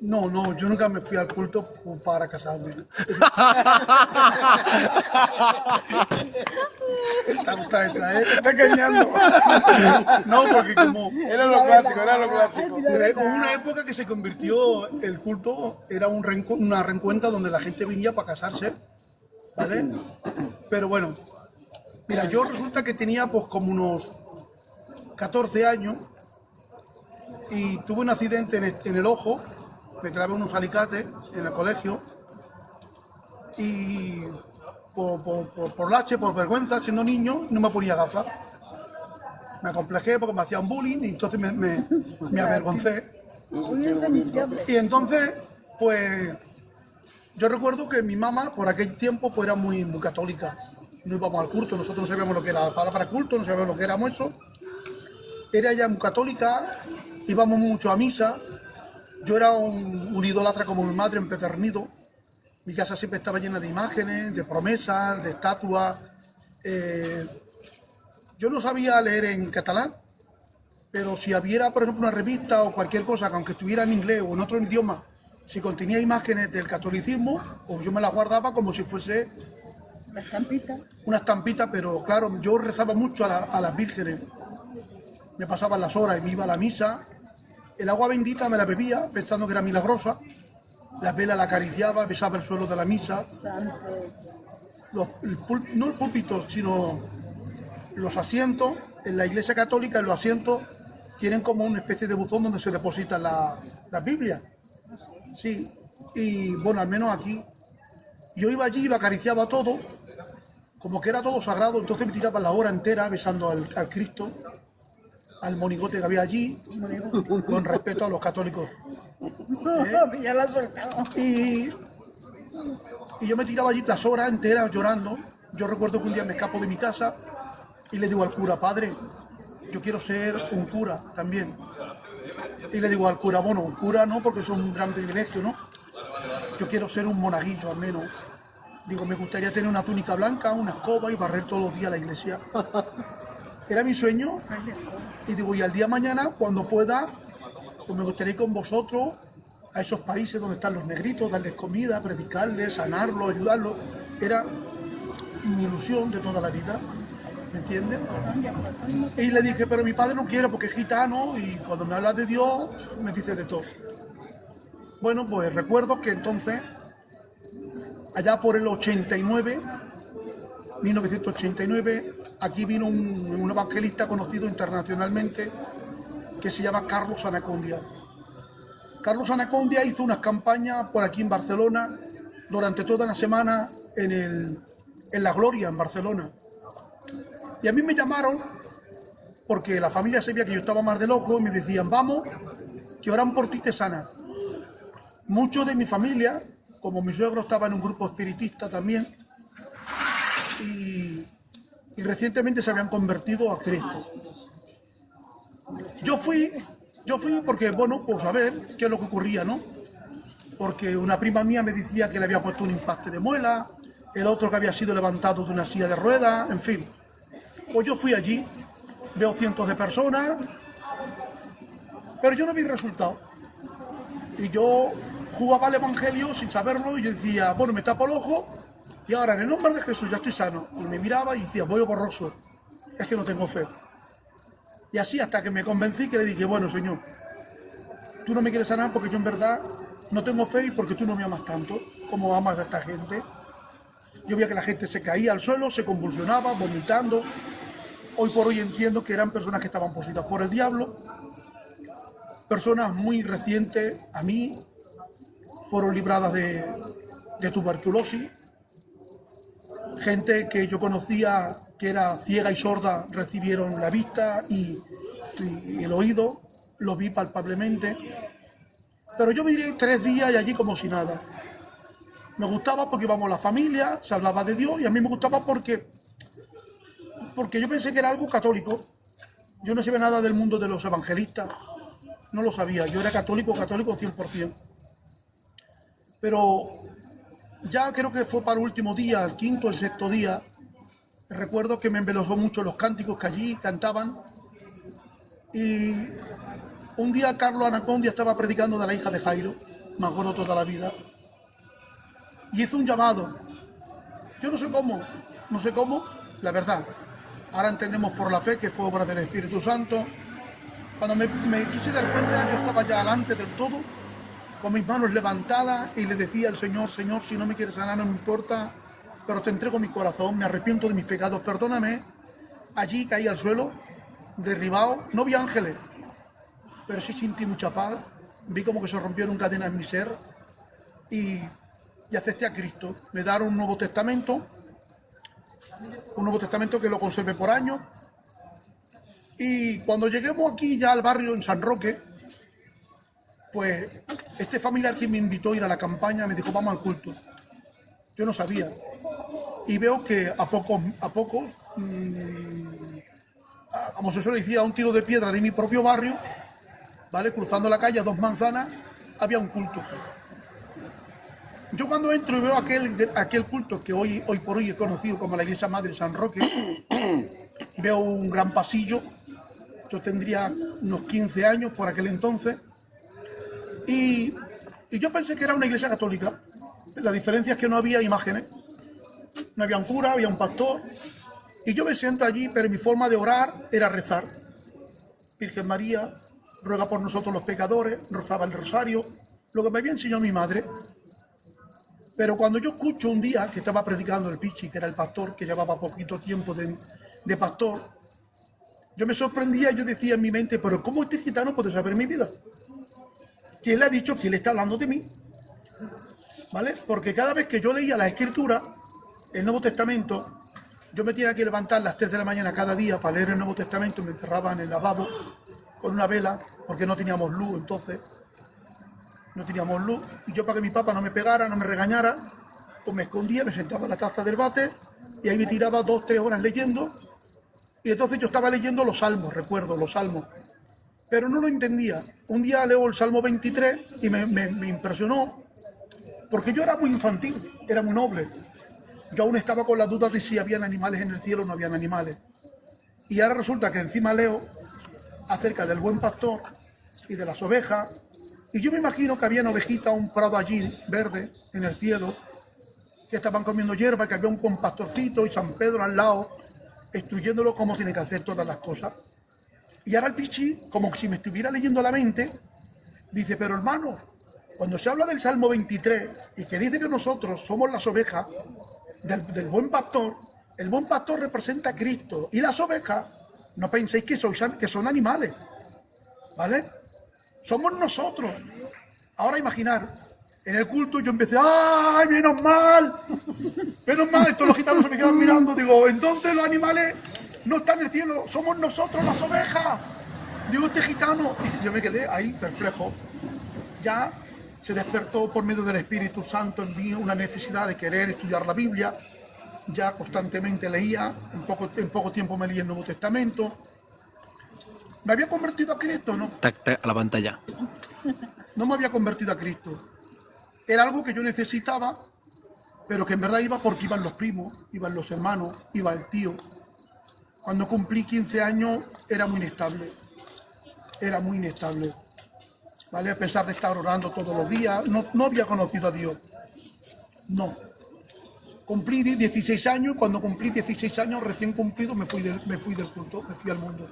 No, yo nunca me fui al culto para casarme. ¿Te gusta esa, Te está engañando. No, porque como Era lo clásico, era lo clásico. hubo una época que se convirtió el culto, era una reencuentra donde la gente venía para casarse, ¿vale? Pero bueno, mira, yo resulta que tenía pues como unos 14 años y tuve un accidente en el ojo, me clavé unos alicates en el colegio y por lache, por vergüenza, siendo niño, no me ponía gafas. Me acomplejé porque me hacían bullying y entonces me avergoncé. Y entonces, pues, yo recuerdo que mi mamá, por aquel tiempo, pues era muy católica. No íbamos al culto, nosotros no sabíamos lo que era la palabra culto, no sabíamos lo que éramos eso. Era ella muy católica, íbamos mucho a misa. Yo era un idólatra como mi madre, empedernido. Mi casa siempre estaba llena de imágenes, de promesas, de estatuas. Yo no sabía leer en catalán, pero si hubiera, por ejemplo, una revista o cualquier cosa, que aunque estuviera en inglés o en otro idioma, si contenía imágenes del catolicismo, pues yo me las guardaba como si fuese una estampita, pero claro, yo rezaba mucho a las vírgenes. Me pasaban las horas y me iba a la misa. El agua bendita me la bebía pensando que era milagrosa. La vela la acariciaba, besaba el suelo de la misa. No el púlpito, sino los asientos. En la iglesia católica, en los asientos tienen como una especie de buzón donde se depositan las Biblias. Sí, y bueno, al menos aquí. Yo iba allí y lo acariciaba todo, como que era todo sagrado, entonces me tiraba la hora entera besando al Cristo, al monigote que había allí, con respeto a los católicos. Ya la has soltado. Y yo me tiraba allí las horas enteras llorando. Yo recuerdo que un día me escapo de mi casa y le digo al cura, padre, yo quiero ser un cura también. Y le digo al cura, bueno, un cura no, porque es un gran privilegio, ¿no? Yo quiero ser un monaguillo al menos. Digo, me gustaría tener una túnica blanca, una escoba y barrer todos los días la iglesia. Era mi sueño. Y digo, y al día mañana, cuando pueda, pues me gustaría ir con vosotros a esos países donde están los negritos, darles comida, predicarles, sanarlos, ayudarlos. Era mi ilusión de toda la vida, ¿me entiendes? Y le dije, pero mi padre no quiere porque es gitano y cuando me hablas de Dios me dice de todo. Bueno, pues recuerdo que entonces, allá por el 1989, aquí vino un evangelista conocido internacionalmente que se llama Carlos Anacondia. Carlos Anacondia hizo unas campañas por aquí en Barcelona durante toda la semana en La Gloria, en Barcelona. Y a mí me llamaron porque la familia sabía que yo estaba más de loco y me decían, vamos, que oran por ti te sana. Muchos de mi familia, como mi suegro estaba en un grupo espiritista también, y recientemente se habían convertido a Cristo. Yo fui porque, bueno, pues a ver qué es lo que ocurría, ¿no? Porque una prima mía me decía que le había puesto un impaste de muela, el otro que había sido levantado de una silla de ruedas, en fin. Pues yo fui allí, veo cientos de personas, pero yo no vi resultado. Y yo jugaba al Evangelio sin saberlo y yo decía, bueno, me tapo el ojo y ahora en el nombre de Jesús ya estoy sano. Y me miraba y decía, voy borroso, es que no tengo fe. Y así hasta que me convencí que le dije, bueno, Señor, tú no me quieres sanar porque yo en verdad no tengo fe y porque tú no me amas tanto como amas a esta gente. Yo veía que la gente se caía al suelo, se convulsionaba, vomitando. Hoy por hoy entiendo que eran personas que estaban poseídas por el diablo. Personas muy recientes a mí fueron libradas de tuberculosis. Gente que yo conocía que era ciega y sorda recibieron la vista y el oído, lo vi palpablemente. Pero yo miré 3 días y allí como si nada. Me gustaba porque íbamos la familia, se hablaba de Dios y a mí me gustaba porque yo pensé que era algo católico. Yo no sabía nada del mundo de los evangelistas, no lo sabía, yo era católico 100%. Pero ya creo que fue para el último día, el quinto, el sexto día, recuerdo que me embelesó mucho los cánticos que allí cantaban y Un día Carlos Anacondia estaba predicando de la hija de Jairo, me acuerdo toda la vida, y hizo un llamado. Yo no sé cómo, la verdad. Ahora entendemos por la fe que fue obra del Espíritu Santo. Cuando me quise dar cuenta, yo estaba ya delante del todo, con mis manos levantadas, y le decía al Señor, Señor, si no me quieres sanar no me importa, pero te entrego mi corazón, me arrepiento de mis pecados, perdóname. Allí caí al suelo, derribado, no vi ángeles, pero sí sentí mucha paz, vi como que se rompieron cadenas en mi ser y acepté a Cristo. Me dieron un Nuevo Testamento que lo conservé por años. Y cuando lleguemos aquí ya al barrio en San Roque, pues este familiar que me invitó a ir a la campaña me dijo, vamos al culto. Yo no sabía. Y veo que a poco, como se suele decir, a un tiro de piedra de mi propio barrio, ¿vale? Cruzando la calle a 2 manzanas, había un culto. Yo cuando entro y veo aquel culto que hoy por hoy he conocido como la Iglesia Madre San Roque, veo un gran pasillo. Yo tendría unos 15 años por aquel entonces, y yo pensé que era una iglesia católica. La diferencia es que no había imágenes, no había un cura, había un pastor, y yo me siento allí, pero mi forma de orar era rezar. Virgen María, ruega por nosotros los pecadores, rezaba el rosario, lo que me había enseñado mi madre. Pero cuando yo escucho un día que estaba predicando el Pichi, que era el pastor, que llevaba poquito tiempo de pastor, yo me sorprendía y yo decía en mi mente, pero ¿cómo este gitano puede saber mi vida? ¿Quién le ha dicho que él está hablando de mí? ¿Vale? Porque cada vez que yo leía la Escritura, el Nuevo Testamento, yo me tenía que levantar a las 3 de la mañana cada día para leer el Nuevo Testamento, me encerraba en el lavabo con una vela, porque no teníamos luz entonces. No teníamos luz, y yo para que mi papá no me pegara, no me regañara, pues me escondía, me sentaba en la taza del váter, y ahí me tiraba 2 o 3 horas leyendo. Y entonces yo estaba leyendo los salmos, recuerdo, los salmos, pero no lo entendía. Un día leo el Salmo 23 y me impresionó, porque yo era muy infantil, era muy noble. Yo aún estaba con la duda de si habían animales en el cielo o no habían animales. Y ahora resulta que encima leo acerca del buen pastor y de las ovejas, y yo me imagino que había ovejitas, un prado allí verde en el cielo, que estaban comiendo hierba, que había un buen pastorcito y San Pedro al lado, instruyéndolo cómo tiene que hacer todas las cosas. Y ahora el Pichi, como si me estuviera leyendo la mente, dice, pero hermano, cuando se habla del Salmo 23 y que dice que nosotros somos las ovejas del buen pastor, el buen pastor representa a Cristo, y las ovejas, no penséis que son animales, ¿vale? Somos nosotros. Ahora imaginar, en el culto yo empecé, ¡ay, menos mal! Menos mal, estos los gitanos se me quedan mirando, digo, entonces los animales no están en el cielo, somos nosotros las ovejas. Digo, este gitano, y yo me quedé ahí perplejo. Ya se despertó por medio del Espíritu Santo en mí una necesidad de querer estudiar la Biblia. Ya constantemente leía, en poco tiempo me leí el Nuevo Testamento. ¿Me había convertido a Cristo? No. Tac, tac, a la pantalla. No me había convertido a Cristo. Era algo que yo necesitaba, pero que en verdad iba porque iban los primos, iban los hermanos, iba el tío. Cuando cumplí 15 años era muy inestable. Era muy inestable. ¿Vale? A pesar de estar orando todos los días, no había conocido a Dios. No. Cumplí 16 años, cuando cumplí 16 años recién cumplido me fui del culto, me fui al mundo.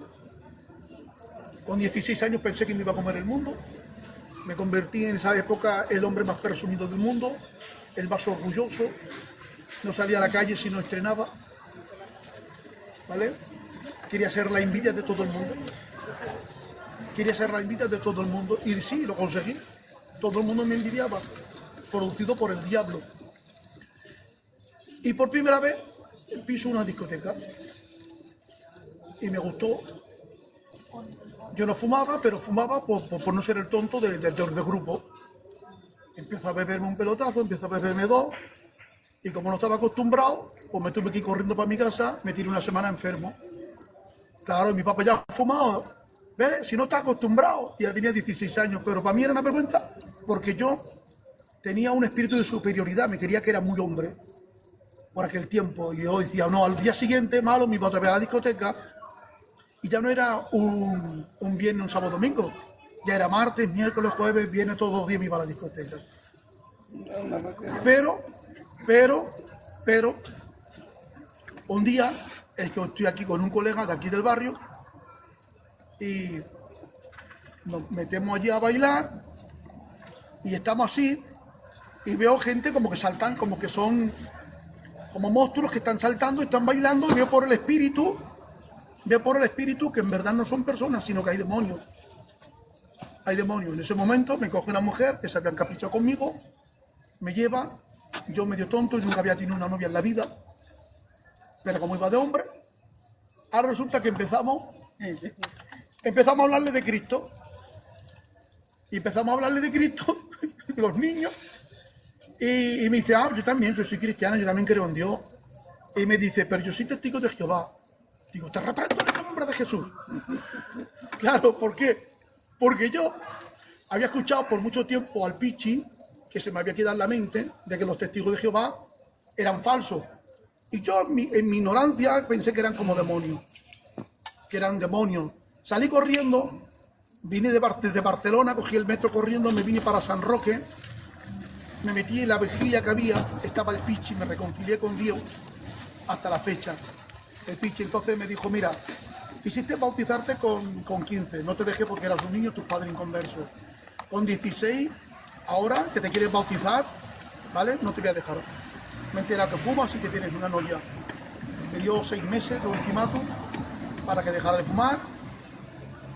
Con 16 años pensé que me iba a comer el mundo. Me convertí en esa época el hombre más presumido del mundo, el más orgulloso. No salía a la calle si no estrenaba. ¿Vale? Quería ser la envidia de todo el mundo. Quería ser la envidia de todo el mundo. Y sí, lo conseguí. Todo el mundo me envidiaba. Producido por el diablo. Y por primera vez piso una discoteca. Y me gustó. Yo no fumaba, pero fumaba por no ser el tonto del grupo. Empiezo a beberme un pelotazo, empiezo a beberme 2. Y como no estaba acostumbrado, pues me tuve que ir corriendo para mi casa, me tiré una semana enfermo. Claro, mi papá ya fumaba. ¿Ves? Si no está acostumbrado, ya tenía 16 años, pero para mí era una vergüenza, porque yo tenía un espíritu de superioridad, me quería que era muy hombre por aquel tiempo. Y yo decía, no, al día siguiente, malo, me iba otra vez a la discoteca. Y ya no era un viernes, un sábado, domingo. Ya era martes, miércoles, jueves, viernes, todos los días me iba a la discoteca. Pero, un día es que estoy aquí con un colega de aquí del barrio y nos metemos allí a bailar y estamos así y veo gente como que saltan, como que son como monstruos que están saltando, están bailando y veo por el espíritu que en verdad no son personas, sino que hay demonios. Hay demonios. En ese momento me coge una mujer que se había encaprichado conmigo, me lleva, yo medio tonto, yo nunca había tenido una novia en la vida, pero como iba de hombre, ahora resulta que empezamos a hablarle de Cristo. Y empezamos a hablarle de Cristo, los niños, y me dice, yo también, yo soy cristiano, yo también creo en Dios. Y me dice, pero yo soy testigo de Jehová. Digo, te reprendo en el nombre de Jesús. Claro, ¿por qué? Porque yo había escuchado por mucho tiempo al Pichi, que se me había quedado en la mente, de que los testigos de Jehová eran falsos. Y yo en mi ignorancia pensé que eran como demonios, que eran demonios. Salí corriendo, vine desde Barcelona, cogí el metro corriendo, me vine para San Roque, me metí en la vigilia que había, estaba el Pichi, me reconcilié con Dios hasta la fecha. El Pichi entonces me dijo, mira, quisiste bautizarte con 15, no te dejé porque eras un niño, tus padres inconversos. Con 16, ahora que te quieres bautizar, ¿vale? No te voy a dejar. Me entera que fumas y que tienes una novia. Me dio 6 meses de ultimátum para que dejara de fumar.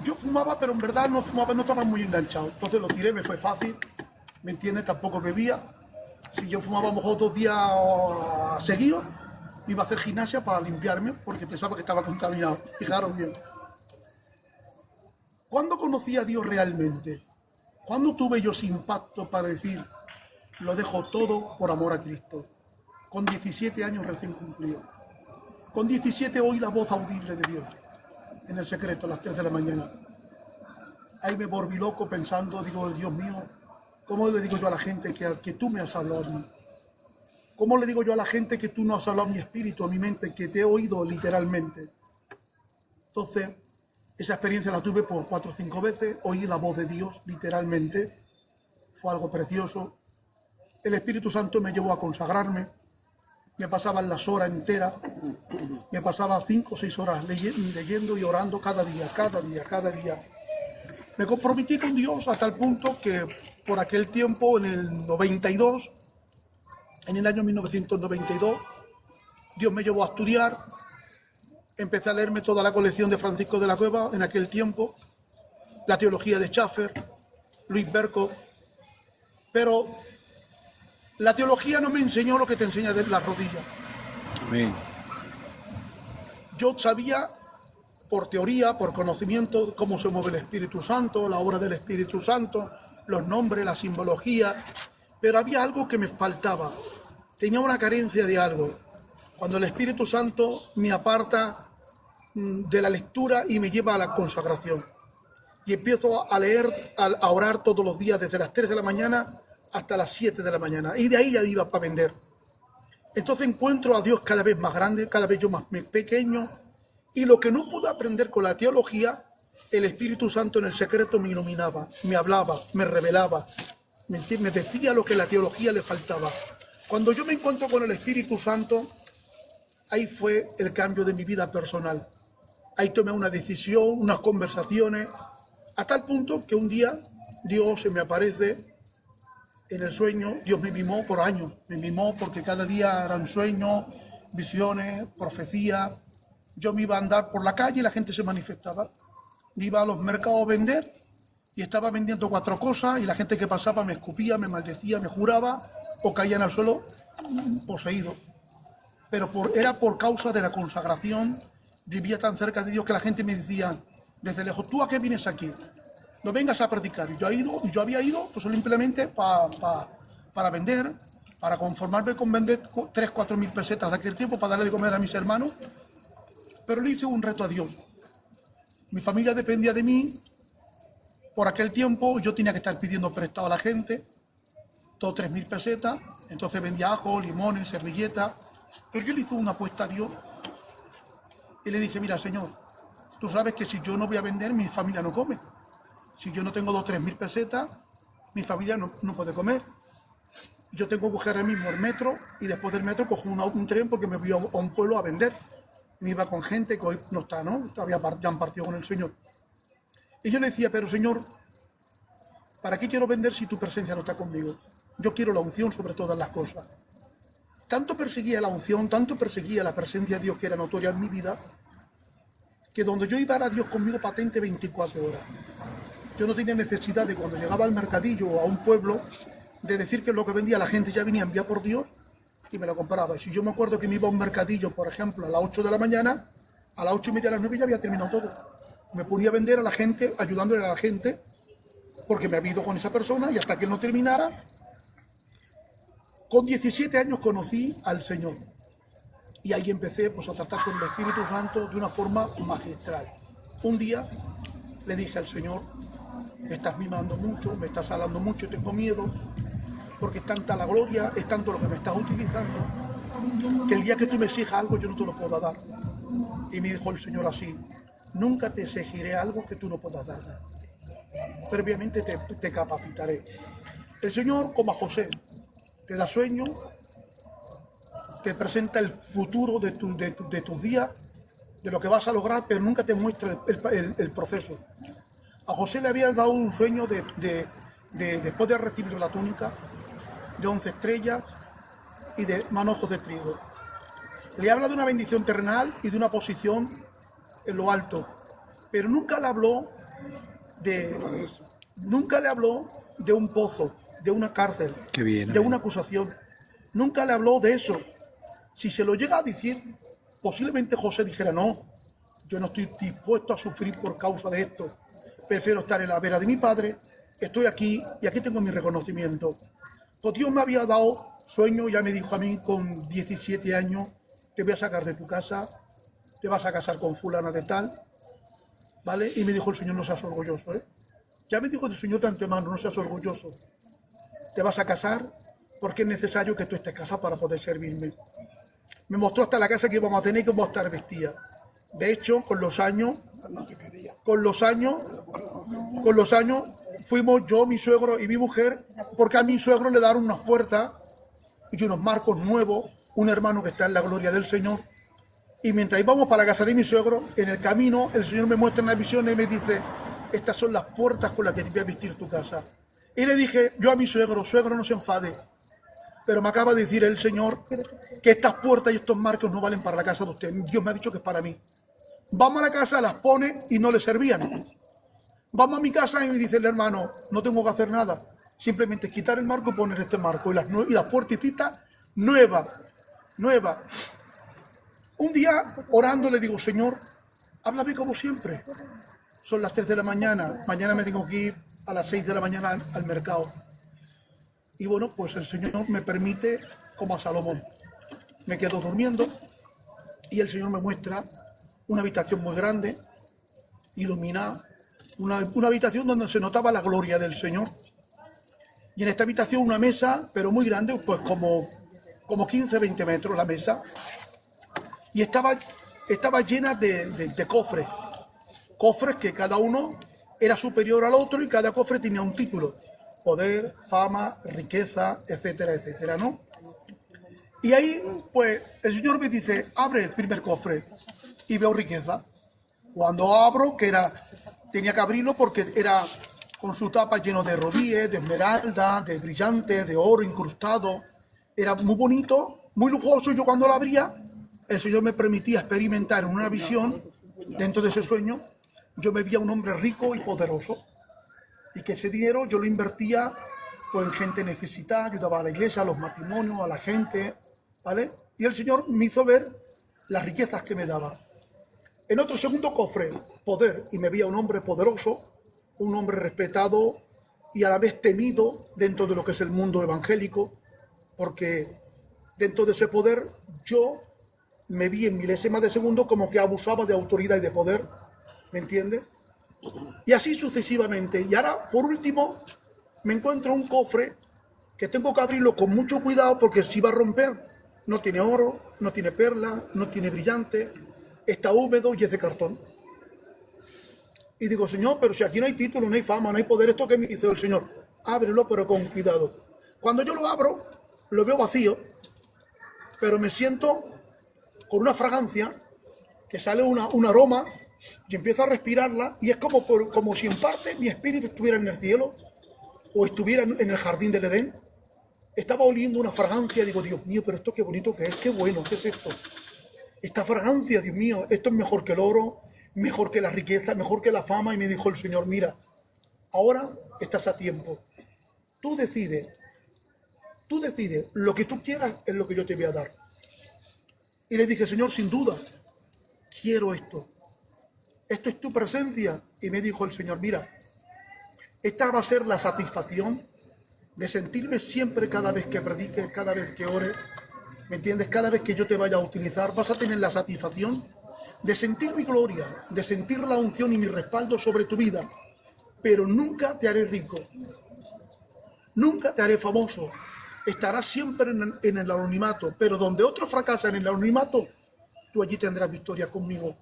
Yo fumaba, pero en verdad no fumaba, no estaba muy enganchado. Entonces lo tiré, me fue fácil. ¿Me entiendes? Tampoco bebía. Si yo fumaba a lo mejor 2 días seguidos, iba a hacer gimnasia para limpiarme porque pensaba que estaba contaminado. Fijaros bien. ¿Cuándo conocí a Dios realmente? ¿Cuándo tuve yo ese impacto para decir, lo dejo todo por amor a Cristo? Con 17 años recién cumplido. Con 17 oí la voz audible de Dios, en el secreto, a las 3 de la mañana. Ahí me volví loco pensando, digo, Dios mío, ¿cómo le digo yo a la gente que tú me has hablado a mí? ¿Cómo le digo yo a la gente que tú no has hablado a mi espíritu, a mi mente, que te he oído literalmente? Entonces, esa experiencia la tuve por 4 o 5 veces, oí la voz de Dios literalmente, fue algo precioso. El Espíritu Santo me llevó a consagrarme, me pasaban las horas enteras, me pasaba 5 o 6 horas leyendo y orando cada día. Me comprometí con Dios hasta el punto que por aquel tiempo, en el 92, en el año 1992, Dios me llevó a estudiar, empecé a leerme toda la colección de Francisco de la Cueva en aquel tiempo, la teología de Schaffer, Luis Berco, pero la teología no me enseñó lo que te enseña de las rodillas. Amén. Yo sabía por teoría, por conocimiento, cómo se mueve el Espíritu Santo, la obra del Espíritu Santo, los nombres, la simbología, pero había algo que me faltaba. Tenía una carencia de algo. Cuando el Espíritu Santo me aparta de la lectura y me lleva a la consagración. Y empiezo a leer, a orar todos los días, desde las 3 de la mañana hasta las 7 de la mañana. Y de ahí ya iba para vender. Entonces encuentro a Dios cada vez más grande, cada vez yo más pequeño. Y lo que no pude aprender con la teología, el Espíritu Santo en el secreto me iluminaba, me hablaba, me revelaba, me decía lo que la teología le faltaba. Cuando yo me encuentro con el Espíritu Santo, ahí fue el cambio de mi vida personal. Ahí tomé una decisión, unas conversaciones, a tal punto que un día Dios se me aparece en el sueño. Dios me mimó por años, me mimó porque cada día eran sueños, visiones, profecías. Yo me iba a andar por la calle y la gente se manifestaba. Me iba a los mercados a vender y estaba vendiendo 4 cosas y la gente que pasaba me escupía, me maldecía, me juraba o caían al suelo poseído. Pero era por causa de la consagración. Vivía tan cerca de Dios que la gente me decía desde lejos, ¿tú a qué vienes aquí? No vengas a predicar. Y yo había ido pues simplemente para vender, para conformarme con vender 3.000 o 4.000 pesetas de aquel tiempo para darle de comer a mis hermanos. Pero le hice un reto a Dios. Mi familia dependía de mí. Por aquel tiempo yo tenía que estar pidiendo prestado a la gente, todo 3.000 pesetas. Entonces vendía ajo, limones, servilletas. Pero yo le hice una apuesta a Dios y le dije, mira, Señor, tú sabes que si yo no voy a vender, mi familia no come. Si yo no tengo 2 o 3 mil pesetas, mi familia no puede comer. Yo tengo que coger ahora mismo el metro y después del metro cojo un tren porque me voy a un pueblo a vender. Me iba con gente que hoy no está, ¿no? Ya han partido con el Señor. Y yo le decía, pero Señor, ¿para qué quiero vender si tu presencia no está conmigo? Yo quiero la unción sobre todas las cosas. Tanto perseguía la unción, tanto perseguía la presencia de Dios que era notoria en mi vida, que donde yo iba era Dios conmigo patente 24 horas. Yo no tenía necesidad de cuando llegaba al mercadillo o a un pueblo de decir que lo que vendía la gente ya venía enviado por Dios y me lo compraba. Si yo me acuerdo que me iba a un mercadillo, por ejemplo, a las 8 de la mañana, a las 8:30 a las 9 ya había terminado todo. Me ponía a vender a la gente, ayudándole a la gente, porque me había ido con esa persona y hasta que él no terminara. Con 17 años conocí al Señor y ahí empecé pues, a tratar con el Espíritu Santo de una forma magistral. Un día le dije al Señor, me estás mimando mucho, me estás hablando mucho, tengo miedo, porque es tanta la gloria, es tanto lo que me estás utilizando, que el día que tú me exijas algo yo no te lo puedo dar. Y me dijo el Señor así, nunca te exigiré algo que tú no puedas dar, previamente te capacitaré. El Señor, como a José, te da sueño, te presenta el futuro de tus días, de lo que vas a lograr, pero nunca te muestra el proceso. A José le habían dado un sueño después de recibir la túnica, de 11 estrellas y de manojos de trigo. Le habla de una bendición terrenal y de una posición en lo alto, pero nunca le habló de un pozo, de una cárcel, de una acusación. Nunca le habló de eso. Si se lo llega a decir, posiblemente José dijera, no, yo no estoy dispuesto a sufrir por causa de esto. Prefiero estar en la vera de mi padre, estoy aquí y aquí tengo mi reconocimiento. Pues Dios me había dado sueño, ya me dijo a mí con 17 años, te voy a sacar de tu casa, te vas a casar con fulana de tal, ¿vale? Y me dijo el Señor, no seas orgulloso, ¿eh? Ya me dijo el Señor de antemano, no seas orgulloso. Te vas a casar porque es necesario que tú estés casado para poder servirme. Me mostró hasta la casa que íbamos a tener y cómo estar vestida. De hecho, con los años, fuimos yo, mi suegro y mi mujer, porque a mi suegro le daron unas puertas y unos marcos nuevos, un hermano que está en la gloria del Señor. Y mientras íbamos para la casa de mi suegro, en el camino, el Señor me muestra una visión y me dice, estas son las puertas con las que te voy a vestir tu casa. Y le dije yo a mi suegro, suegro, no se enfade, pero me acaba de decir el Señor que estas puertas y estos marcos no valen para la casa de usted. Dios me ha dicho que es para mí. Vamos a la casa, las pone y no le servían. Vamos a mi casa y me dice el hermano, no tengo que hacer nada. Simplemente quitar el marco y poner este marco. Y las puertecitas nuevas. Un día, orando, le digo, Señor, háblame como siempre. Son las 3 de la mañana. Mañana me tengo que ir a las 6 de la mañana al mercado. Y bueno, pues el Señor me permite, como a Salomón, me quedo durmiendo y el Señor me muestra una habitación muy grande, iluminada, una habitación donde se notaba la gloria del Señor. Y en esta habitación una mesa, pero muy grande, pues como 15-20 metros la mesa. Y estaba llena de cofres. Cofres que cada uno era superior al otro y cada cofre tenía un título. Poder, fama, riqueza, etcétera, etcétera, ¿no? Y ahí, pues, el Señor me dice, abre el primer cofre y veo riqueza. Cuando abro, tenía que abrirlo porque era con su tapa lleno de rubíes, de esmeralda, de brillantes, de oro incrustado. Era muy bonito, muy lujoso. Yo cuando lo abría, el Señor me permitía experimentar en una visión, dentro de ese sueño, yo me veía un hombre rico y poderoso. Y que ese dinero yo lo invertía pues, en gente necesitada, ayudaba a la iglesia, a los matrimonios, a la gente, ¿vale? Y el Señor me hizo ver las riquezas que me daba. En otro segundo cofre, poder, y me veía un hombre poderoso, un hombre respetado y a la vez temido dentro de lo que es el mundo evangélico, porque dentro de ese poder yo me vi en milésimas de segundo como que abusaba de autoridad y de poder, ¿me entiendes? Y así sucesivamente. Y ahora, por último, me encuentro un cofre que tengo que abrirlo con mucho cuidado porque si va a romper, no tiene oro, no tiene perla, no tiene brillante, está húmedo y es de cartón. Y digo, Señor, pero si aquí no hay título, no hay fama, no hay poder, ¿esto qué me dice el Señor? Ábrelo, pero con cuidado. Cuando yo lo abro, lo veo vacío, pero me siento con una fragancia, que sale un aroma, y empiezo a respirarla, y es como si en parte mi espíritu estuviera en el cielo, o estuviera en el jardín del Edén. Estaba oliendo una fragancia, digo, Dios mío, pero esto qué bonito que es, qué bueno, ¿qué es esto? Esta fragancia, Dios mío, esto es mejor que el oro, mejor que la riqueza, mejor que la fama. Y me dijo el Señor, mira, ahora estás a tiempo. Tú decides, lo que tú quieras es lo que yo te voy a dar. Y le dije, Señor, sin duda, quiero esto. Esto es tu presencia. Y me dijo el Señor, mira, esta va a ser la satisfacción de sentirme siempre cada vez que predique, cada vez que ore. ¿Me entiendes? Cada vez que yo te vaya a utilizar, vas a tener la satisfacción de sentir mi gloria, de sentir la unción y mi respaldo sobre tu vida. Pero nunca te haré rico. Nunca te haré famoso. Estarás siempre en el anonimato. Pero donde otros fracasan en el anonimato, tú allí tendrás victoria conmigo.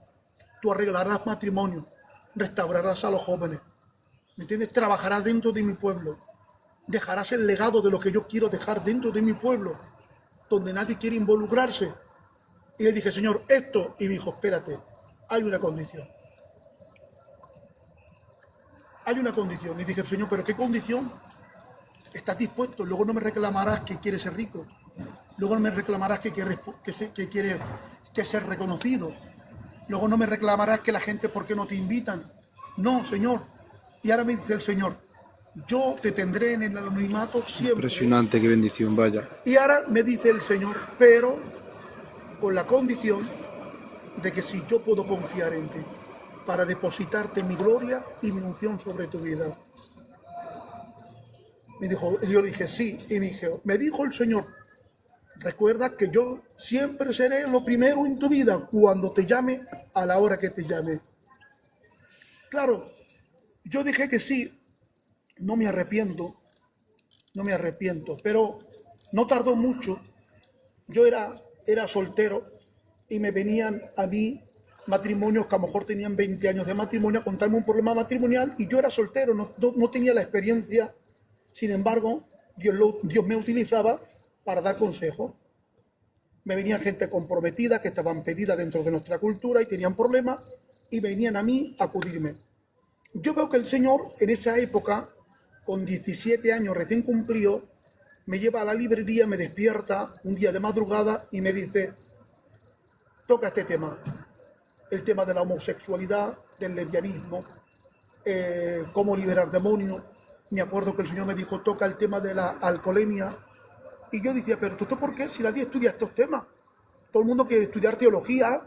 Tú arreglarás matrimonio, restaurarás a los jóvenes. ¿Me entiendes? Trabajarás dentro de mi pueblo. Dejarás el legado de lo que yo quiero dejar dentro de mi pueblo, donde nadie quiere involucrarse. Y le dije, Señor, esto. Y me dijo, espérate, hay una condición. Hay una condición. Y dije, Señor, ¿pero qué condición? ¿Estás dispuesto? Luego no me reclamarás que quieres ser rico. Luego no me reclamarás que quieres ser reconocido. Luego no me reclamarás que la gente, ¿por qué no te invitan? No, Señor. Y ahora me dice el Señor, yo te tendré en el anonimato siempre. Impresionante, qué bendición, vaya. Y ahora me dice el Señor, pero con la condición de que si yo puedo confiar en ti para depositarte mi gloria y mi unción sobre tu vida. Me dijo, yo dije sí, y me dijo el Señor, recuerda que yo siempre seré lo primero en tu vida cuando te llame, a la hora que te llame. Claro, yo dije que sí, no me arrepiento, pero no tardó mucho. Yo era soltero y me venían a mí matrimonios que a lo mejor tenían 20 años de matrimonio a contarme un problema matrimonial, y yo era soltero, no tenía la experiencia. Sin embargo, Dios me utilizaba para dar consejos. Me venía gente comprometida, que estaban pedidas dentro de nuestra cultura y tenían problemas, y venían a mí a acudirme. Yo veo que el Señor en esa época, con 17 años recién cumplido, me lleva a la librería, me despierta un día de madrugada y me dice, toca este tema, el tema de la homosexualidad, del lesbianismo, cómo liberar demonios. Me acuerdo que el Señor me dijo, toca el tema de la alcoholemia. Y yo decía, pero ¿tú por qué? Si nadie estudia estos temas. Todo el mundo quiere estudiar teología.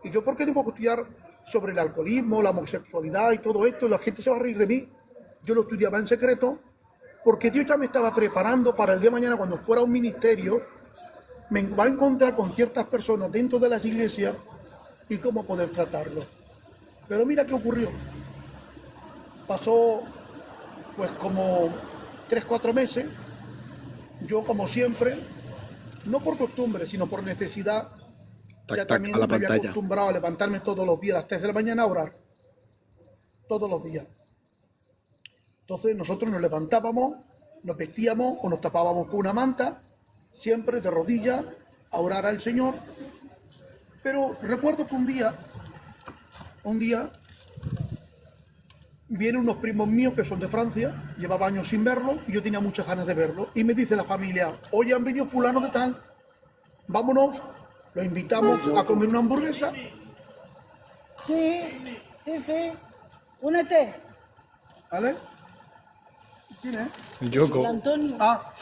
¿Y yo por qué tengo que estudiar sobre el alcoholismo, la homosexualidad y todo esto? La gente se va a reír de mí. Yo lo estudiaba en secreto porque Dios ya me estaba preparando para el día de mañana, cuando fuera a un ministerio, me va a encontrar con ciertas personas dentro de las iglesias y cómo poder tratarlo. Pero mira qué ocurrió. Pasó pues como 3-4 meses. Yo, como siempre, no por costumbre, sino por necesidad, ya también me había acostumbrado a levantarme todos los días a las 3 de la mañana a orar. Todos los días. Entonces nosotros nos levantábamos, nos vestíamos o nos tapábamos con una manta, siempre de rodillas, a orar al Señor. Pero recuerdo que un día vienen unos primos míos que son de Francia, llevaba años sin verlo y yo tenía muchas ganas de verlo. Y me dice la familia, oye, han venido fulano de tal, vámonos, los invitamos a comer una hamburguesa. Sí, únete. ¿Vale? ¿Quién es? Yoko. El Antonio. Ah,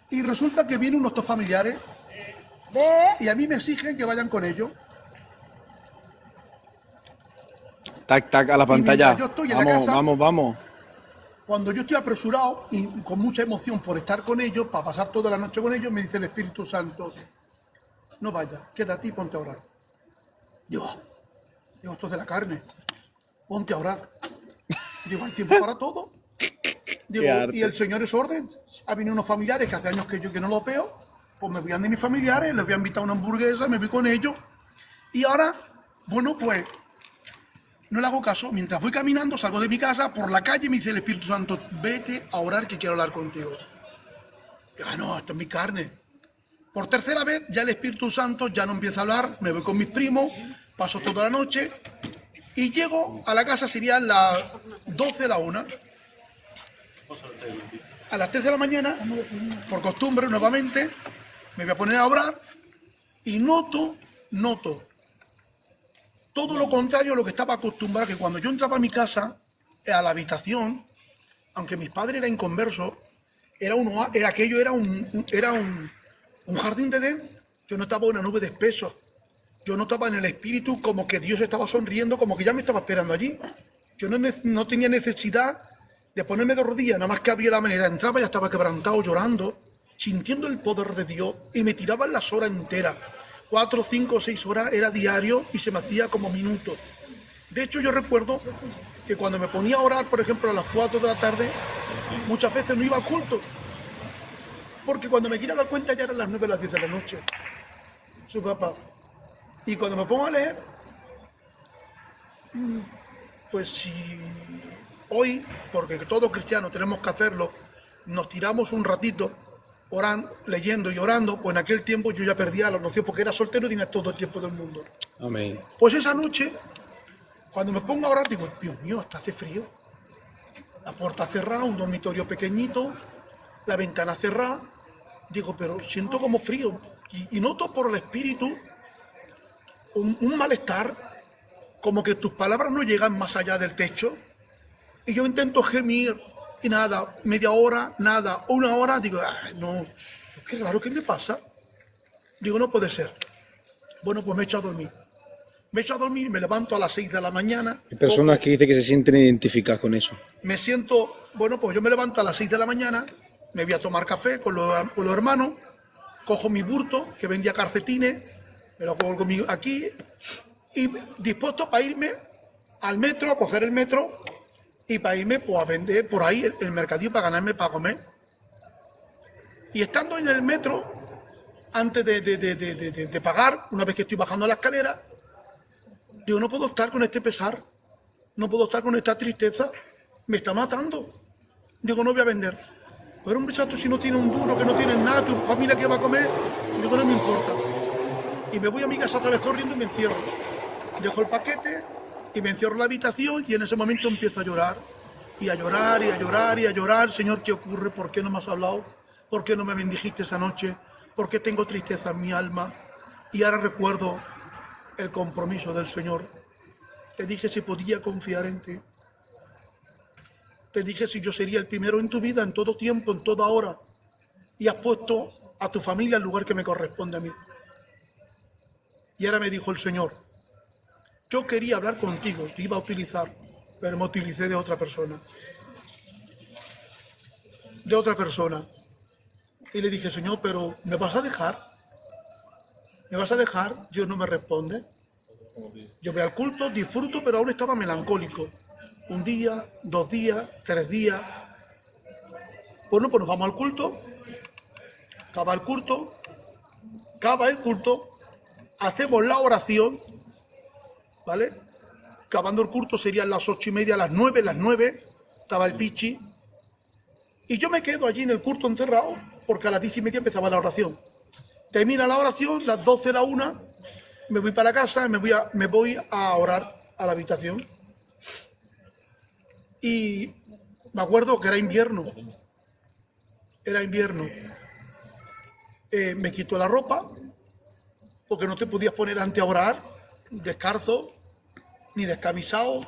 y resulta que vienen unos dos familiares Ve. y a mí me exigen que vayan con ellos. Tac, tac, a la pantalla. yo estoy en la Vamos, casa, vamos. cuando yo estoy apresurado y con mucha emoción por estar con ellos, para pasar toda la noche con ellos, me dice el Espíritu Santo, no vayas, quédate y ponte a orar. Digo, esto es de la carne, ponte a orar. Digo, hay tiempo para todo. Digo, y el Señor es orden. Ha venido unos familiares que hace años que yo no los veo, pues me voy a mis familiares, les voy a invitar a una hamburguesa, me voy con ellos. Y ahora, bueno, pues No le hago caso. Mientras voy caminando, salgo de mi casa, por la calle me dice el Espíritu Santo, vete a orar que quiero hablar contigo. Ah, no, esto es mi carne. Por tercera vez, ya el Espíritu Santo ya no empieza a hablar, me voy con mis primos, paso toda la noche y llego a la casa, serían las 12 de la 1. A las 3 de la mañana, por costumbre, nuevamente, me voy a poner a orar y noto todo lo contrario a lo que estaba acostumbrado, que cuando yo entraba a mi casa, a la habitación, aunque mis padres eran inconversos, aquello era un jardín de Edén. Yo notaba una nube de espeso. Yo notaba en el espíritu como que Dios estaba sonriendo, como que ya me estaba esperando allí. Yo no tenía necesidad de ponerme de rodillas, nada más que abría la manera. Entraba y ya estaba quebrantado, llorando, sintiendo el poder de Dios, y me tiraban las horas enteras. 4, 5, 6 horas era diario y se me hacía como minutos. De hecho, yo recuerdo que cuando me ponía a orar, por ejemplo, a las 4 de la tarde, muchas veces no iba al culto. Porque cuando me quería dar cuenta ya eran las 9, las 10 de la noche. Su papá. Y cuando me pongo a leer, pues si hoy, porque todos cristianos tenemos que hacerlo, nos tiramos un ratito orando, leyendo y orando, pues en aquel tiempo yo ya perdía la noción, porque era soltero y tenía todo el tiempo del mundo. Amén. Pues esa noche, cuando me pongo a orar, digo, Dios mío, hasta hace frío. La puerta cerrada, un dormitorio pequeñito, la ventana cerrada. Digo, pero siento como frío. Y noto por el espíritu un malestar, como que tus palabras no llegan más allá del techo. Y yo intento gemir y nada, media hora, nada, 1 hora, digo, ay, no, qué raro, ¿qué me pasa? Digo, no puede ser. Bueno, pues me echo a dormir. Me echo a dormir, me levanto a las 6 de la mañana. Hay personas que dicen que se sienten identificadas con eso. Me siento, bueno, pues yo me levanto a las 6 de la mañana, me voy a tomar café con los hermanos, cojo mi burto, que vendía calcetines, me lo colgo aquí, y dispuesto para irme al metro, a coger el metro, y para irme pues, a vender por ahí el mercadillo para ganarme para comer. Y estando en el metro, antes de pagar, una vez que estoy bajando la escalera, digo, no puedo estar con este pesar, no puedo estar con esta tristeza, me está matando. Digo, no voy a vender. Pero un muchacho, si no tiene un duro, que no tiene nada, tu familia que va a comer, digo, no me importa. Y me voy a mi casa otra vez corriendo y me encierro. Dejo el paquete y me encierro en la habitación y en ese momento empiezo a llorar. Y a llorar, y a llorar, y a llorar. Señor, ¿qué ocurre? ¿Por qué no me has hablado? ¿Por qué no me bendijiste esa noche? ¿Por qué tengo tristeza en mi alma? Y ahora recuerdo el compromiso del Señor. Te dije si podía confiar en ti. Te dije si yo sería el primero en tu vida, en todo tiempo, en toda hora. Y has puesto a tu familia el lugar que me corresponde a mí. Y ahora me dijo el Señor, yo quería hablar contigo, te iba a utilizar, pero me utilicé de otra persona. De otra persona. Y le dije, Señor, pero ¿me vas a dejar? ¿Me vas a dejar? Dios no me responde. Yo voy al culto, disfruto, pero aún estaba melancólico. 1 día, 2 días, 3 días. Bueno, pues nos vamos al culto. Acaba el culto. Hacemos la oración, ¿vale? Acabando el culto serían las 8:30, las 9, estaba el pichi. Y yo me quedo allí en el culto encerrado, porque a las 10:30 empezaba la oración. Termina la oración, las 12, la 1, me voy para la casa, me voy a orar a la habitación. Y me acuerdo que era invierno. Me quito la ropa, porque no te podías poner antes a orar, descalzo, ni descamisado,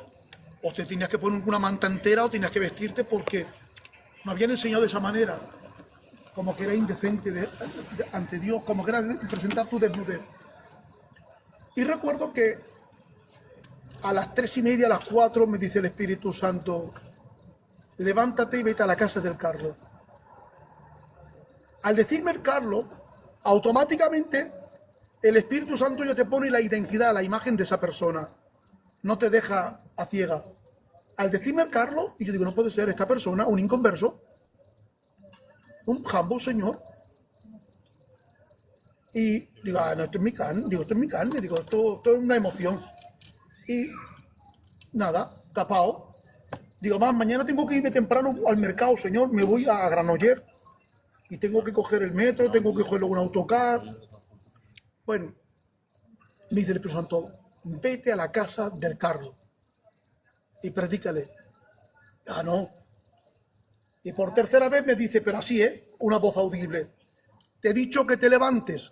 o te tenías que poner una manta entera o tenías que vestirte porque me habían enseñado de esa manera, como que era indecente ante Dios, como que era presentar tu desnudez. Y recuerdo que a las 3:30, a las 4, me dice el Espíritu Santo, levántate y vete a la casa del Carlos. Al decirme el Carlos, automáticamente el Espíritu Santo ya te pone la identidad, la imagen de esa persona. No te deja a ciega. Al decirme el Carlos, y yo digo, no puede ser esta persona, un inconverso, un jambo señor. Y digo, no, esto es mi carne, esto es una emoción. Y nada, tapado. Digo, más, mañana tengo que irme temprano al mercado, señor, me voy a Granollers y tengo que coger el metro, tengo que coger un autocar. Bueno, me dice el Espíritu Santo, vete a la casa del Carlos y predícale. Ah, no. Y por tercera vez me dice, pero así, una voz audible. Te he dicho que te levantes,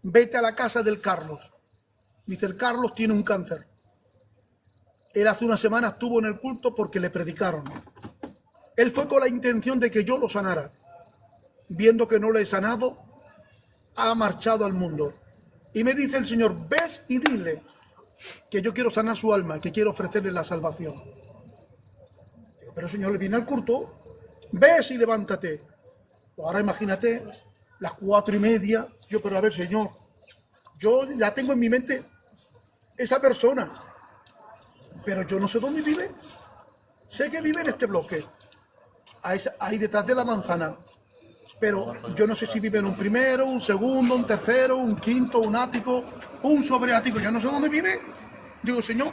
vete a la casa del Carlos. Dice, el Carlos tiene un cáncer. Él hace una semana estuvo en el culto porque le predicaron. Él fue con la intención de que yo lo sanara. Viendo que no le he sanado, ha marchado al mundo. Y me dice el Señor, ves y dile que yo quiero sanar su alma, que quiero ofrecerle la salvación. Digo, pero Señor, le viene al culto, ves y levántate. Ahora imagínate, las 4:30, yo, pero a ver, Señor, yo ya tengo en mi mente esa persona, pero yo no sé dónde vive. Sé que vive en este bloque, ahí detrás de la manzana, pero yo no sé si vive en un primero, un segundo, un tercero, un quinto, un ático, un sobreático, yo no sé dónde vive. Digo, Señor,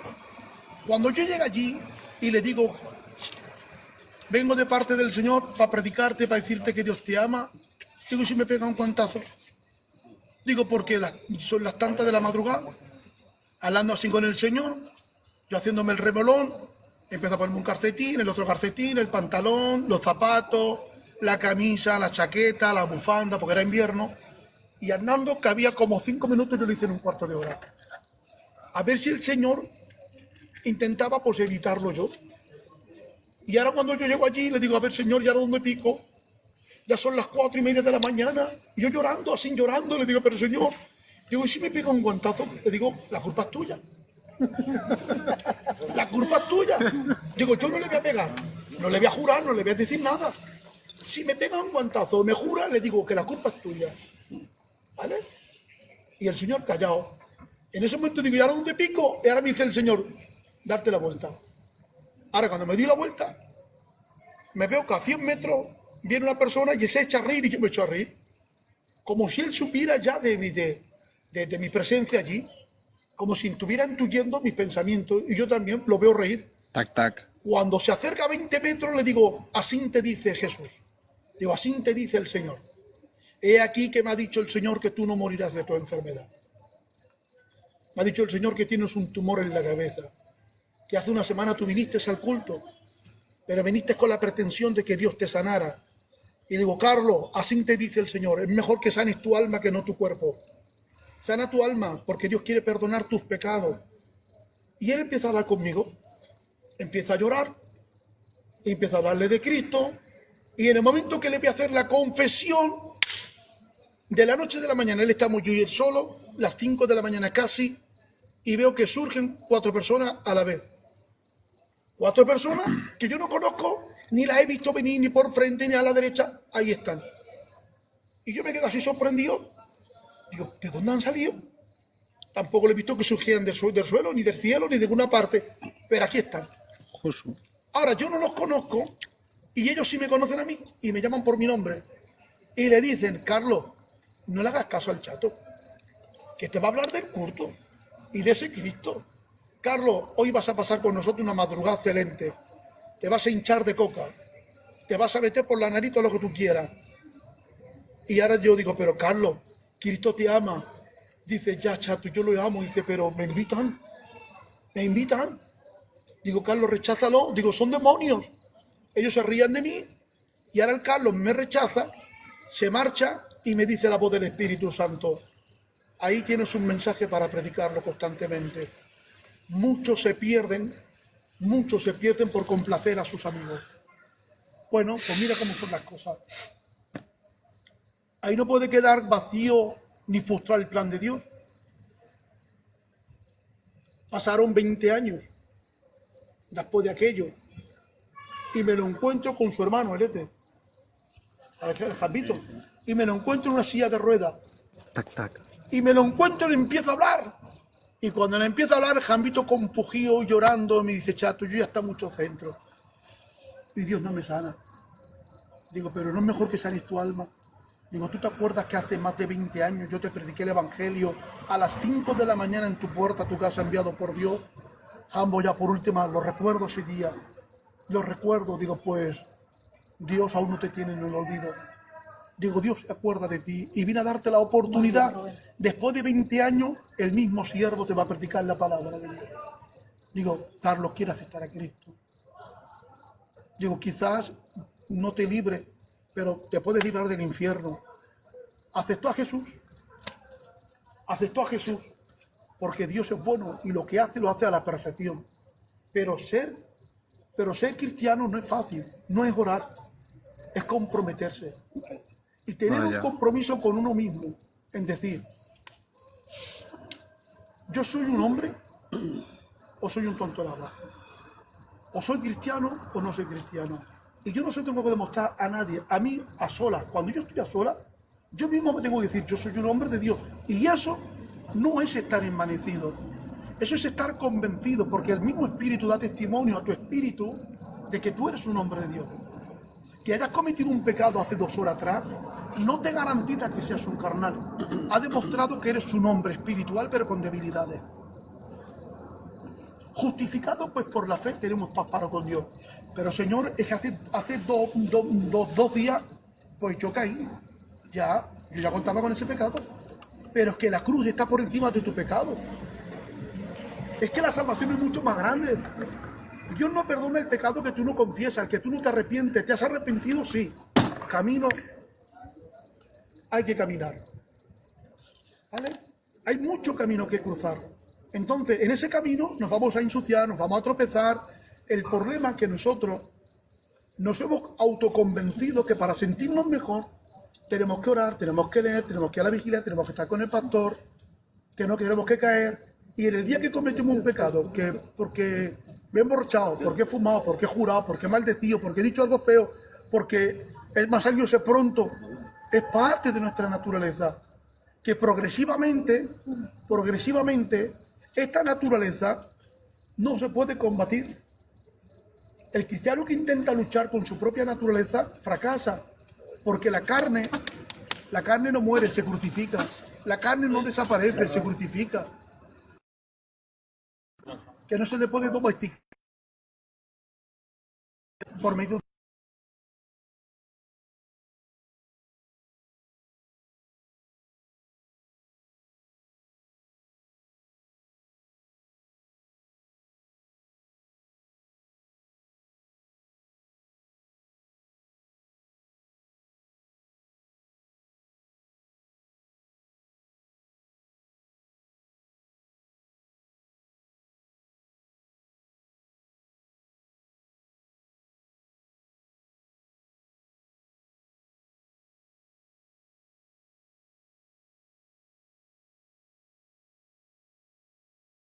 cuando yo llegue allí y le digo, vengo de parte del Señor para predicarte, para decirte que Dios te ama, digo, si me pega un cuantazo. Digo, porque son las tantas de la madrugada, hablando así con el Señor, yo haciéndome el remolón, empiezo a ponerme un calcetín, el otro calcetín, el pantalón, los zapatos, la camisa, la chaqueta, la bufanda, porque era invierno, y andando que había como 5 minutos, yo lo hice en un cuarto de hora. A ver si el Señor intentaba pues evitarlo yo. Y ahora cuando yo llego allí, le digo, a ver, Señor, ¿y ahora dónde pico? Ya son las 4:30 de la mañana, y yo llorando, así llorando, le digo, pero Señor, digo, ¿y si me pega un guantazo? Le digo, la culpa es tuya. La culpa es tuya. Digo, yo no le voy a pegar, no le voy a jurar, no le voy a decir nada. Si me pega un guantazo, me jura, le digo que la culpa es tuya. ¿Vale? Y el Señor callado. En ese momento digo, ¿y ahora dónde pico? Y ahora me dice el Señor, darte la vuelta. Ahora cuando me di la vuelta, me veo que a 100 metros viene una persona y se echa a reír y yo me echo a reír. Como si él supiera ya de mi presencia allí. Como si estuviera intuyendo mis pensamientos. Y yo también lo veo reír. Tac, tac. Cuando se acerca a 20 metros le digo, así te dice Jesús. Digo, así te dice el Señor. He aquí que me ha dicho el Señor que tú no morirás de tu enfermedad. Me ha dicho el Señor que tienes un tumor en la cabeza. Que hace una semana tú viniste al culto, pero viniste con la pretensión de que Dios te sanara. Y digo, Carlos, así te dice el Señor, es mejor que sanes tu alma que no tu cuerpo. Sana tu alma, porque Dios quiere perdonar tus pecados. Y él empieza a hablar conmigo, empieza a llorar, y empieza a hablarle de Cristo, y en el momento que le voy a hacer la confesión, de la noche de la mañana, él estamos yo y él solo, las 5 de la mañana casi, y veo que surgen 4 personas a la vez. 4 personas que yo no conozco, ni las he visto venir ni por frente ni a la derecha, ahí están. Y yo me quedo así sorprendido. Digo, ¿de dónde han salido? Tampoco le he visto que surgieran del suelo, ni del cielo, ni de ninguna parte, pero aquí están. Josu. Ahora, yo no los conozco, y ellos sí me conocen a mí, y me llaman por mi nombre. Y le dicen, Carlos, no le hagas caso al chato, que te va a hablar del culto y de ese Cristo. Carlos, hoy vas a pasar con nosotros una madrugada excelente. Te vas a hinchar de coca. Te vas a meter por la nariz todo lo que tú quieras. Y ahora yo digo, pero Carlos, Cristo te ama. Dice, ya chato, yo lo amo. Dice, pero ¿me invitan? ¿Me invitan? Digo, Carlos, recházalo. Digo, son demonios. Ellos se rían de mí. Y ahora el Carlos me rechaza, se marcha y me dice la voz del Espíritu Santo. Ahí tienes un mensaje para predicarlo constantemente. Muchos se pierden por complacer a sus amigos. Bueno, pues mira cómo son las cosas. Ahí no puede quedar vacío ni frustrar el plan de Dios. Pasaron 20 años después de aquello y me lo encuentro con su hermano, el Jambito, y me lo encuentro en una silla de ruedas. Tac, tac. Y me lo encuentro y empiezo a hablar. Y cuando le empiezo a hablar, Jambito con pujío, llorando, me dice, chato, yo ya está mucho centro. Y Dios no me sana. Digo, pero no es mejor que sanes tu alma. Digo, ¿tú te acuerdas que hace más de 20 años yo te prediqué el Evangelio a las 5 de la mañana en tu puerta, tu casa enviado por Dios? Jambo, ya por última, lo recuerdo ese día. Lo recuerdo, digo, pues, Dios aún no te tiene en el olvido. Digo, Dios se acuerda de ti y viene a darte la oportunidad. Después de 20 años, el mismo siervo te va a predicar la palabra de Dios. Digo, Carlos quiere aceptar a Cristo. Digo, quizás no te libre, pero te puede librar del infierno. Aceptó a Jesús. Aceptó a Jesús porque Dios es bueno y lo que hace lo hace a la perfección. Pero ser cristiano no es fácil, no es orar, es comprometerse. Y tener un compromiso con uno mismo, en decir, yo soy un hombre o soy un tonto de hablar. O soy cristiano o no soy cristiano. Y yo no se lo tengo que demostrar a nadie, a mí, a solas. Cuando yo estoy a solas, yo mismo me tengo que decir, yo soy un hombre de Dios. Y eso no es estar envanecido. Eso es estar convencido, porque el mismo Espíritu da testimonio a tu espíritu de que tú eres un hombre de Dios. Que hayas cometido un pecado hace 2 horas atrás no te garantiza que seas un carnal. Ha demostrado que eres un hombre espiritual, pero con debilidades. Justificado pues por la fe tenemos paz para con Dios. Pero Señor, es que hace 2 días, pues yo caí. Yo ya contaba con ese pecado. Pero es que la cruz está por encima de tu pecado. Es que la salvación es mucho más grande. Dios no perdona el pecado que tú no confiesas, que tú no te arrepientes. ¿Te has arrepentido? Sí. Camino hay que caminar. ¿Vale? Hay mucho camino que cruzar. Entonces, en ese camino nos vamos a ensuciar, nos vamos a tropezar. El problema es que nosotros nos hemos autoconvencido que para sentirnos mejor tenemos que orar, tenemos que leer, tenemos que ir a la vigilia, tenemos que estar con el pastor, que no queremos que caer. Y en el día que cometemos un pecado, que porque me he emborrachado, porque he fumado, porque he jurado, porque he maldecido, porque he dicho algo feo, porque el más año es pronto, es parte de nuestra naturaleza. Que progresivamente, esta naturaleza no se puede combatir. El cristiano que intenta luchar con su propia naturaleza fracasa, porque la carne no muere, se crucifica. La carne no desaparece, se crucifica. Que no se le puede domesticar por medio